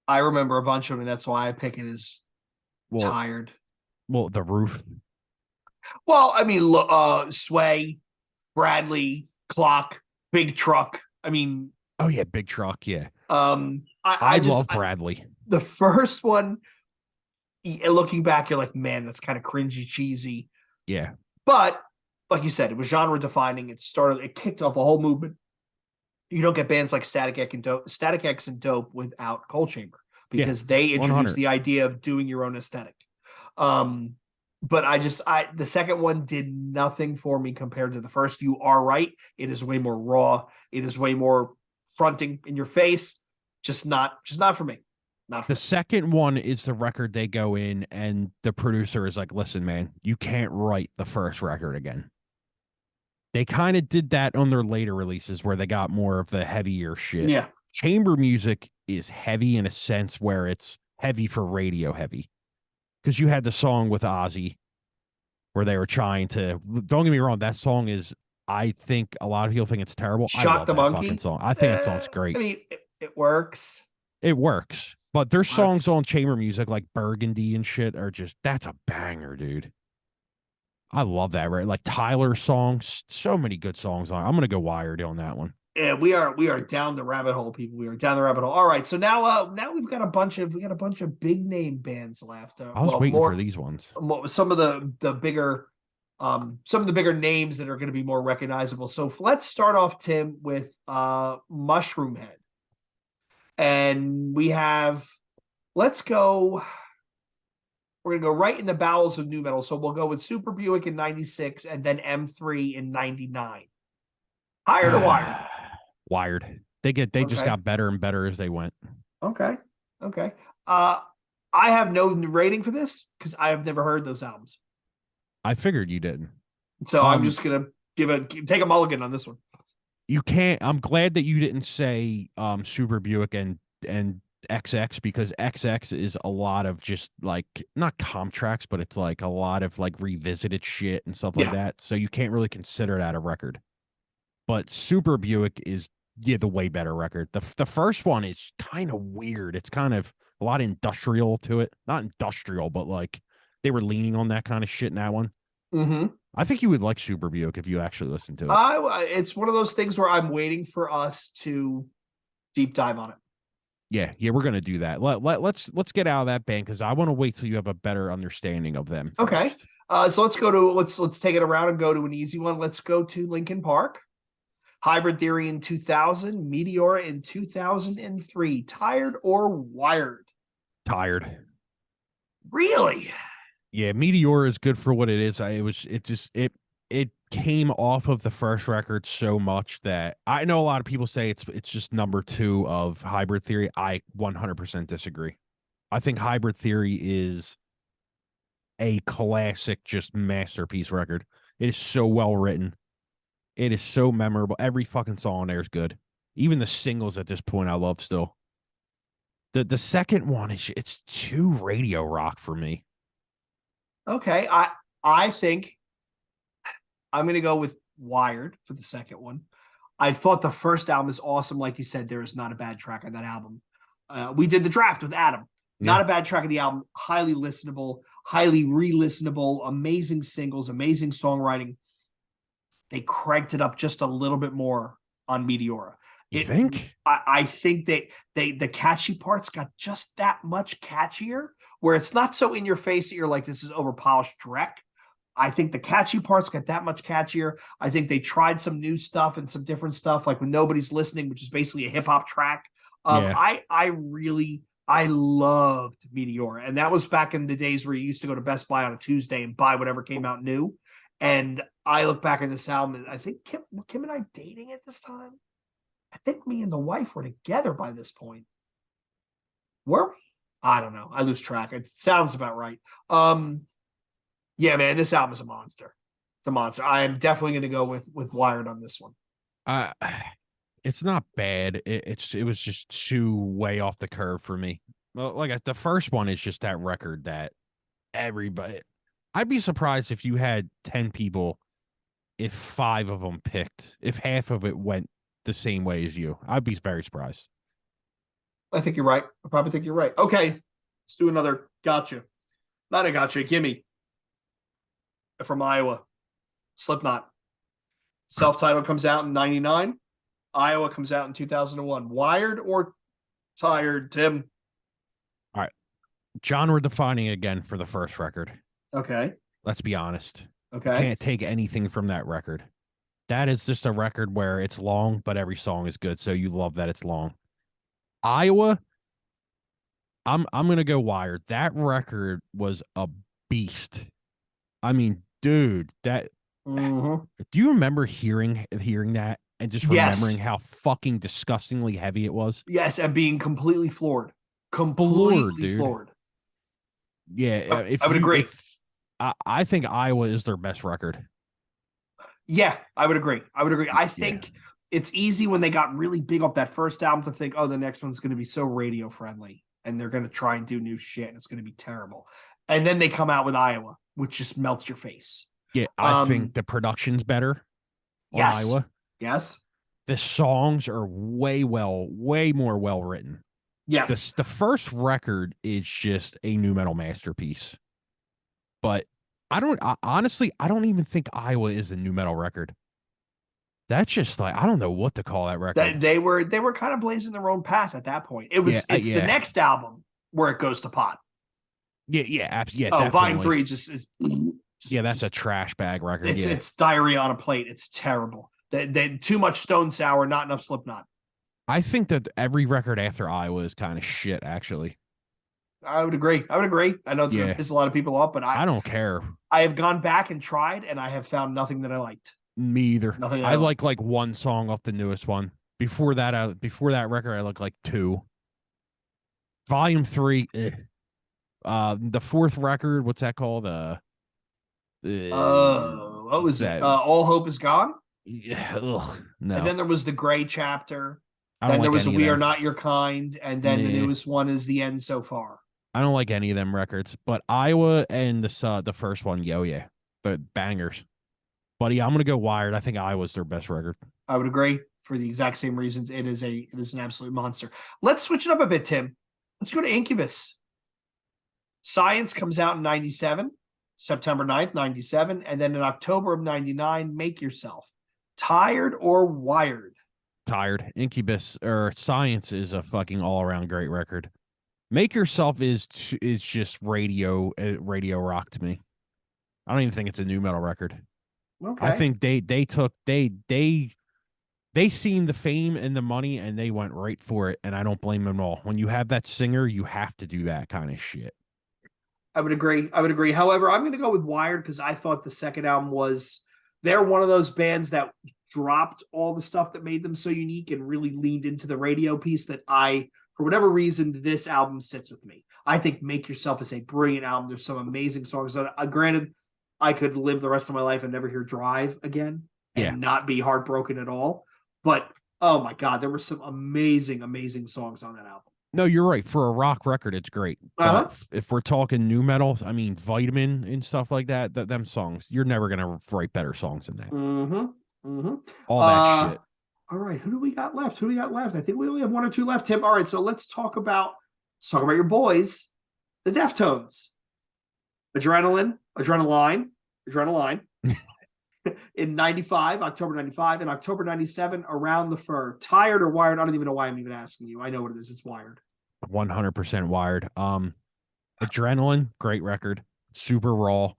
I remember a bunch of them, and that's why I pick it as Tired. Well, The Roof. Well, I mean, Sway, Bradley, Clock, Big Truck. I mean, oh yeah, Big Truck. Yeah. I love Bradley. The first one, looking back, you're like, man, that's kind of cringy, cheesy. Yeah. But like you said, it was genre defining. It kicked off a whole movement. You don't get bands like Static X and Dope without Cold Chamber because they introduced the idea of doing your own aesthetic. But the second one did nothing for me compared to the first. You are right. It is way more raw. It is way more fronting in your face. Just not for me. The second one is the record they go in and the producer is like, listen, man, you can't write the first record again. They kind of did that on their later releases where they got more of the heavier shit. Yeah. Chamber Music is heavy in a sense where it's heavy for radio heavy. Because you had the song with Ozzy where they were trying to, don't get me wrong, that song is, I think a lot of people think it's terrible. I Shock love the that fucking Monkey. song. I think that song's I great. mean, it works. It works. But there's songs Works. on chamber music like Burgundy and shit are just, that's a banger, dude. I love that, right? Like Tyler's songs, so many good songs on. I'm gonna go Wired on that one. Yeah, we are down the rabbit hole, people. We are down the rabbit hole. All right, so now we've got a bunch of big name bands left. I was waiting for these ones. Some of the bigger names that are going to be more recognizable. So let's start off, Tim, with Mushroom Head, and we have. Let's go. We're going to go right in the bowels of nu metal. So we'll go with Super Buick in 96 and then M3 in 99. Hired or wired? Wired. They just got better and better as they went. Okay. I have no rating for this because I have never heard those albums. I figured you didn't. So I'm just going to take a mulligan on this one. You can't. I'm glad that you didn't say Super Buick and XX, because XX is a lot of just like, not comp tracks, but it's like a lot of like revisited shit and stuff like that. So you can't really consider that a record. But Super Buick is the way better record. The first one is kind of weird. It's kind of a lot of industrial to it. Not industrial, but like they were leaning on that kind of shit in that one. Mm-hmm. I think you would like Super Buick if you actually listen to it. It's one of those things where I'm waiting for us to deep dive on it. Yeah, we're gonna do that. Let's get out of that band because I want to wait till you have a better understanding of them. First. Okay. So let's take it around and go to an easy one. Let's go to Linkin Park. Hybrid Theory in 2000, Meteora in 2003. Tired or wired? Tired. Really? Yeah, Meteora is good for what it is. It came off of the first record so much that I know a lot of people say it's just number 2 of Hybrid Theory. I 100% disagree. I think Hybrid Theory is a classic, just masterpiece record. It is so well written. It is so memorable. Every fucking song on there is good. Even the singles at this point I love still. The second one it's too radio rock for me. Okay. I think I'm going to go with Wired for the second one. I thought the first album is awesome. Like you said, there is not a bad track on that album. We did the draft with Adam. Not a bad track of the album. Highly listenable, highly re-listenable, amazing singles, amazing songwriting. They cranked it up just a little bit more on Meteora. You think? I think the catchy parts got just that much catchier, where it's not so in your face that you're like, this is overpolished Drek. I think the catchy parts got that much catchier. I think they tried some new stuff and some different stuff, like When Nobody's Listening, which is basically a hip hop track. I loved Meteora, and that was back in the days where you used to go to Best Buy on a Tuesday and buy whatever came out new. And I look back at this album, and I think Kim and I dating at this time. I think me and the wife were together by this point. Were we? I don't know. I lose track. It sounds about right. Yeah, man, this album is a monster. It's a monster. I am definitely going to go with Wired on this one. It's not bad. It was just too way off the curve for me. Well, like the first one is just that record that everybody. I'd be surprised if you had 10 people, if 5 of them picked, if half of it went the same way as you. I'd be very surprised. I think you're right. I probably think you're right. Okay, let's do another gotcha. Not a gotcha. Gimme. From Iowa. Slipknot. Self-titled comes out in 99. Iowa comes out in 2001. Wired or tired, Tim? All right. Genre defining again for the first record. Okay. Let's be honest. Okay. Can't take anything from that record. That is just a record where it's long, but every song is good. So you love that it's long. Iowa, I'm gonna go Wired. That record was a beast. I mean, dude, that do you remember hearing that and just remembering how fucking disgustingly heavy it was? Yes, and being completely floored. Completely floored. Yeah, I would agree. I think Iowa is their best record. Yeah, I would agree. I think it's easy when they got really big up that first album to think, oh, the next one's going to be so radio friendly. and they're going to try and do new shit, and it's going to be terrible. And then they come out with Iowa, which just melts your face. Yeah, I think the production's better on Iowa. Yes. The songs are way more well written. Yes. The first record is just a nu metal masterpiece. But honestly, I don't even think Iowa is a nu metal record. That's just like, I don't know what to call that record. They were kind of blazing their own path at that point. It's the next album where it goes to pot. Yeah. Oh, Volume 3 just is. That's a trash bag record. It's diarrhea on a plate. It's terrible. Too much Stone Sour, not enough Slipknot. I think that every record after Iowa is kind of shit, actually. I would agree. I know it's going to piss a lot of people off, but I don't care. I have gone back and tried, and I have found nothing that I liked. Me either. Nothing I like one song off the newest one. Before that record, I liked like 2. Volume 3, the 4th record, what's that called? What was that? All Hope Is Gone? Yeah, no. And then there was the Gray Chapter. Then there was We Are Not Your Kind, and then the newest one is The End So Far. I don't like any of them records, but Iowa and the first one, the bangers. Buddy, I'm gonna go Wired. I think Iowa's their best record. I would agree for the exact same reasons. It is an absolute monster. Let's switch it up a bit, Tim. Let's go to Incubus. Science comes out in 97, September 9th, 97, and then in October of 99, Make Yourself. Tired or Wired? Tired. Incubus or Science is a fucking all around great record. Make Yourself is just radio rock to me. I don't even think it's a nu metal record. Okay. I think they seen the fame and the money and they went right for it, and I don't blame them at all. When you have that singer, you have to do that kind of shit. I would agree. However, I'm going to go with Wired because I thought the second album they're one of those bands that dropped all the stuff that made them so unique and really leaned into the radio piece that for whatever reason, this album sits with me. I think Make Yourself is a brilliant album. There's some amazing songs on it. Granted, I could live the rest of my life and never hear Drive again and not be heartbroken at all. But, oh my God, there were some amazing, amazing songs on that album. No, you're right. For a rock record, it's great. But if we're talking nu metal, I mean, Vitamin and stuff like that, them songs, you're never going to write better songs than that. All that shit. All right, who do we got left? I think we only have 1 or 2 left, Tim. All right, so let's talk about your boys, the Deftones. Adrenaline. In 95, October 95, and October 97, Around the Fur. Tired or Wired? I don't even know why I'm even asking you. I know what it is. It's Wired. 100% Wired. Adrenaline, great record. Super raw.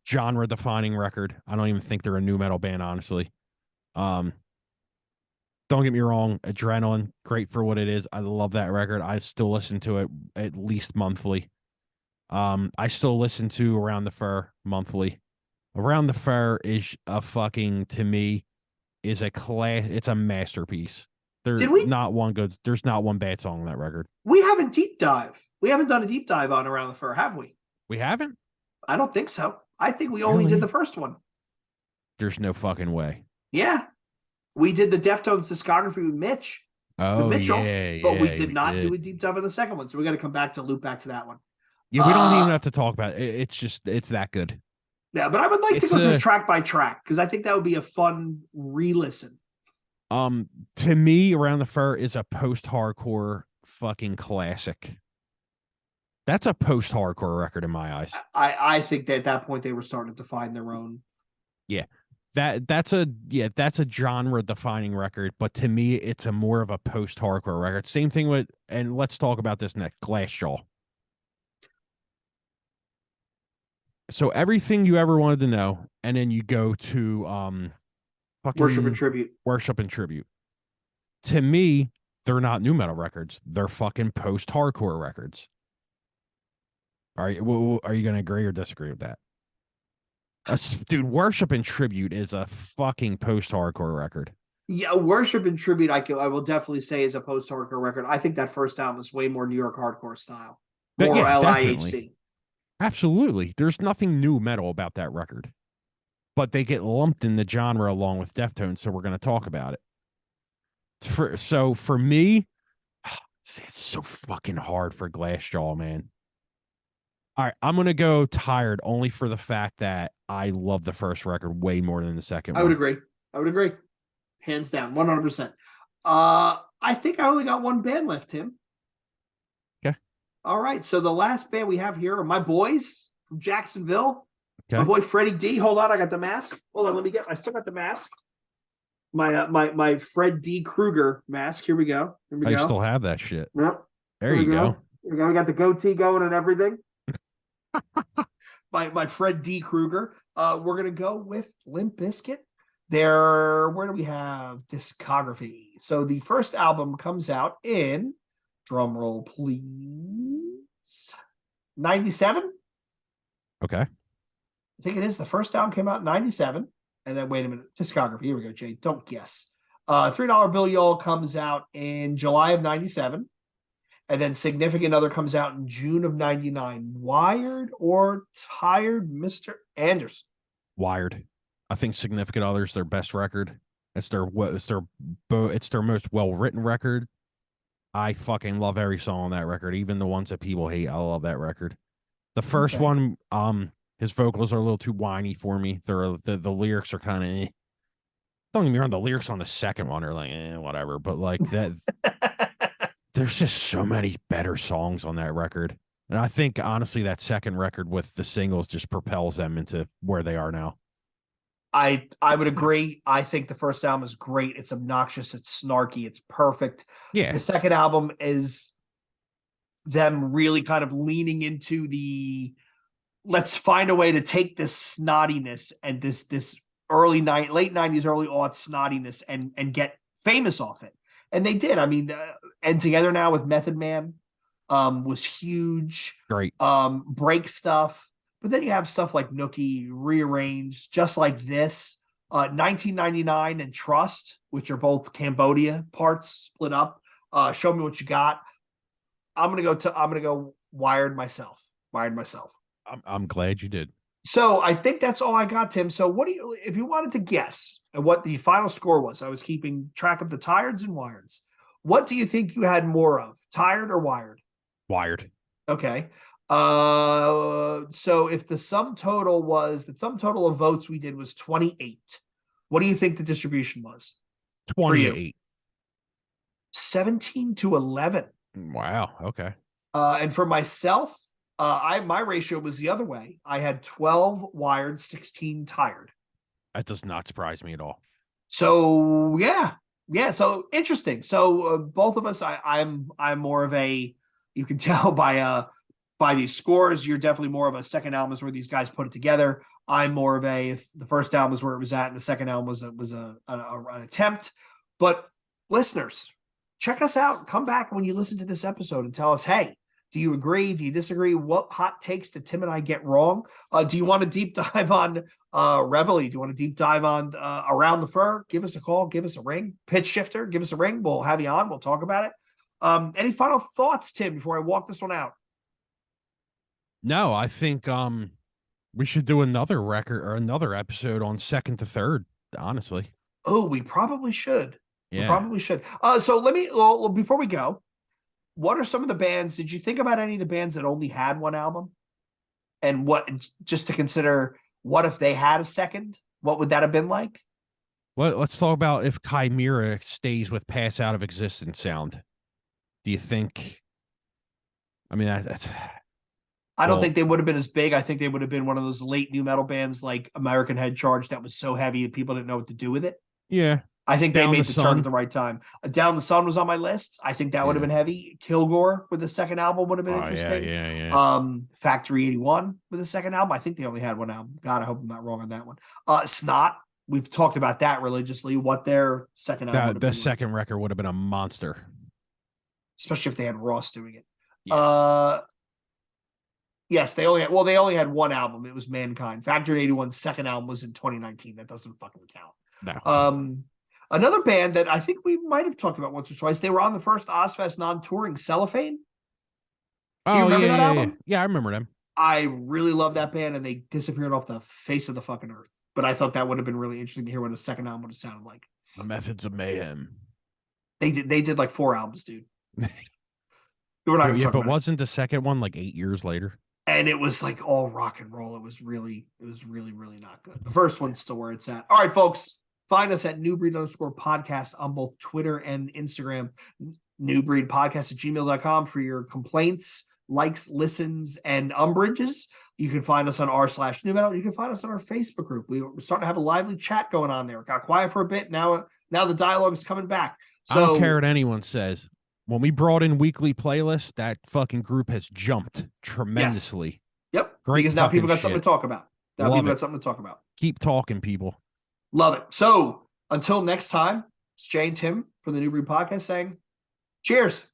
Genre defining record. I don't even think they're a nu metal band, honestly. Don't get me wrong, Adrenaline, great for what it is. I love that record. I still listen to it at least monthly. I still listen to Around the Fur monthly. Around the Fur is to me, is it's a masterpiece. There's not one bad song on that record. We haven't done a deep dive on Around the Fur, have we? We haven't? I don't think so. I think we only did the first one. There's no fucking way. Yeah. We did the Deftones discography with Mitch. Oh, with Mitchell, yeah. But we did not do a deep dive on the second one. So we got to come back to loop back to that one. Yeah, we don't even have to talk about it. It's that good. Yeah, but I would like to go through track by track because I think that would be a fun re-listen. To me, Around the Fur is a post-hardcore fucking classic. That's a post-hardcore record in my eyes. I think that at that point they were starting to find their own. Yeah. That's a genre defining record, but to me it's a more of a post-hardcore record. Same thing with, and let's talk about this next, Glassjaw. So Everything You Ever Wanted to Know, and then you go to fucking Worship and Tribute. To me, they're not nu metal records. They're fucking post-hardcore records. Are you going to agree or disagree with that? Dude, Worship and Tribute is a fucking post-hardcore record. Yeah, Worship and Tribute, I will definitely say is a post-hardcore record. I think that first album is way more New York hardcore style. More LIHC. Definitely. Absolutely. There's nothing nu metal about that record. But they get lumped in the genre along with Deftones, so we're going to talk about it. For me, It's so fucking hard for Glassjaw, man. All right, I'm gonna go Tired only for the fact that I love the first record way more than the second I would one. agree. I would agree. Hands down, 100%. I think I only got one band left, Tim. Okay. All right. So the last band we have here are my boys from Jacksonville. My Okay. boy Freddie D. Hold on, I got the mask. Hold on, let me get. I still got the mask. My Fred D. Krueger mask. Here we go. Here we I go. still have that shit. Yep. There Here we you go. go. Here we go. We got the goatee going and everything. My Fred D. Krueger. We're gonna go with Limp Bizkit. Where do we have discography? So the first album comes out in, drum roll please, 97. Okay. I think it is. The first album came out in 97. And then wait a minute, discography. Here we go, Jay. Don't guess. $3 Bill Y'all comes out in July of 97. And then Significant Other comes out in June of 99. Wired or Tired, Mr. Anderson? Wired. I think Significant Other's their best record. It's their most well written record. I fucking love every song on that record, even the ones that people hate. I love that record. The first one, his vocals are a little too whiny for me. The lyrics are kind of don't get me wrong, the lyrics on the second one are like, whatever. But like that there's just so many better songs on that record. And I think honestly that second record with the singles just propels them into where they are now. I would agree. I think the first album is great. It's obnoxious, it's snarky, it's perfect. Yeah. The second album is them really kind of leaning into the let's find a way to take this snottiness and this late 90s, early aughts snottiness and get famous off it. And they did. I mean, and Together Now with Method Man was huge. Great. Break stuff. But then you have stuff like Nookie, Rearranged, Just Like This, 1999 and Trust, which are both Cambodia parts split up. Show Me What You Got. I'm gonna go Wired myself. I'm glad you did. So I think that's all I got, Tim. So what do you, if you wanted to guess at what the final score was? I was keeping track of the Tireds and Wireds. What do you think you had more of, Tired or Wired? Wired. Okay. So if the sum total of votes we did was 28, what do you think the distribution was? 28. 17-11. Wow. Okay. And for myself, my ratio was the other way. I had 12 Wired, 16 Tired. That does not surprise me at all. So yeah. So interesting. So both of us, I'm more of a, you can tell by these scores, you're definitely more of a second album is where these guys put it together. I'm more of a, the first album is where it was at, and the second album was an attempt. But listeners, check us out. Come back when you listen to this episode and tell us, hey, do you agree? Do you disagree? What hot takes did Tim and I get wrong? Do you want to deep dive on Reveille? Do you want to deep dive on Around the Fur? Give us a call. Give us a ring. Pitch Shifter. Give us a ring. We'll have you on. We'll talk about it. Any final thoughts, Tim, before I walk this one out? No, I think we should do another record or another episode on second to third, honestly. Oh, we probably should. Yeah. We probably should. So before we go, what are some of the bands? Did you think about any of the bands that only had one album? And what, just to consider, what if they had a second? What would that have been like? Well, let's talk about if Chimera stays with Pass Out of Existence sound. Do you think? I mean, that's. I don't think they would have been as big. I think they would have been one of those late new metal bands like American Head Charge that was so heavy and people didn't know what to do with it. Yeah. I think they made the turn at the right time. Down the Sun was on my list. I think that would have been heavy. Kilgore with the second album would have been interesting. Yeah. Factory 81 with the second album. I think they only had one album. God, I hope I'm not wrong on that one. Snot. We've talked about that religiously. What their second album. The second record would have been a monster, especially if they had Ross doing it. Yeah. Yes, they only had one album. It was Mankind. Factory 81's second album was in 2019. That doesn't fucking count. No. Another band that I think we might have talked about once or twice. They were on the first Ozfest non-touring, Cellophane. Do you remember that album? Yeah, I remember them. I really love that band, and they disappeared off the face of the fucking earth. But I thought that would have been really interesting to hear what a second album would have sounded like. The Methods of Mayhem. They did like 4 albums, dude. We're not going to Yeah, talk but about it. wasn't the second one like 8 years later? And it was like all rock and roll. It was really, really not good. The first one's still where it's at. All right, folks. Find us at newbreed_podcast on both Twitter and Instagram. Newbreedpodcast@gmail.com for your complaints, likes, listens, and umbrages. You can find us on r/numetal. You can find us on our Facebook group. We're starting to have a lively chat going on there. It got quiet for a bit. Now the dialogue is coming back. So I don't care what anyone says. When we brought in weekly playlists, that fucking group has jumped tremendously. Yes. Yep. Great. Because now people got shit. something to talk about. Now Love people it. got something to talk about. Keep talking, people. Love it. So until next time, it's Jay and Tim from the New Breed Podcast saying, cheers.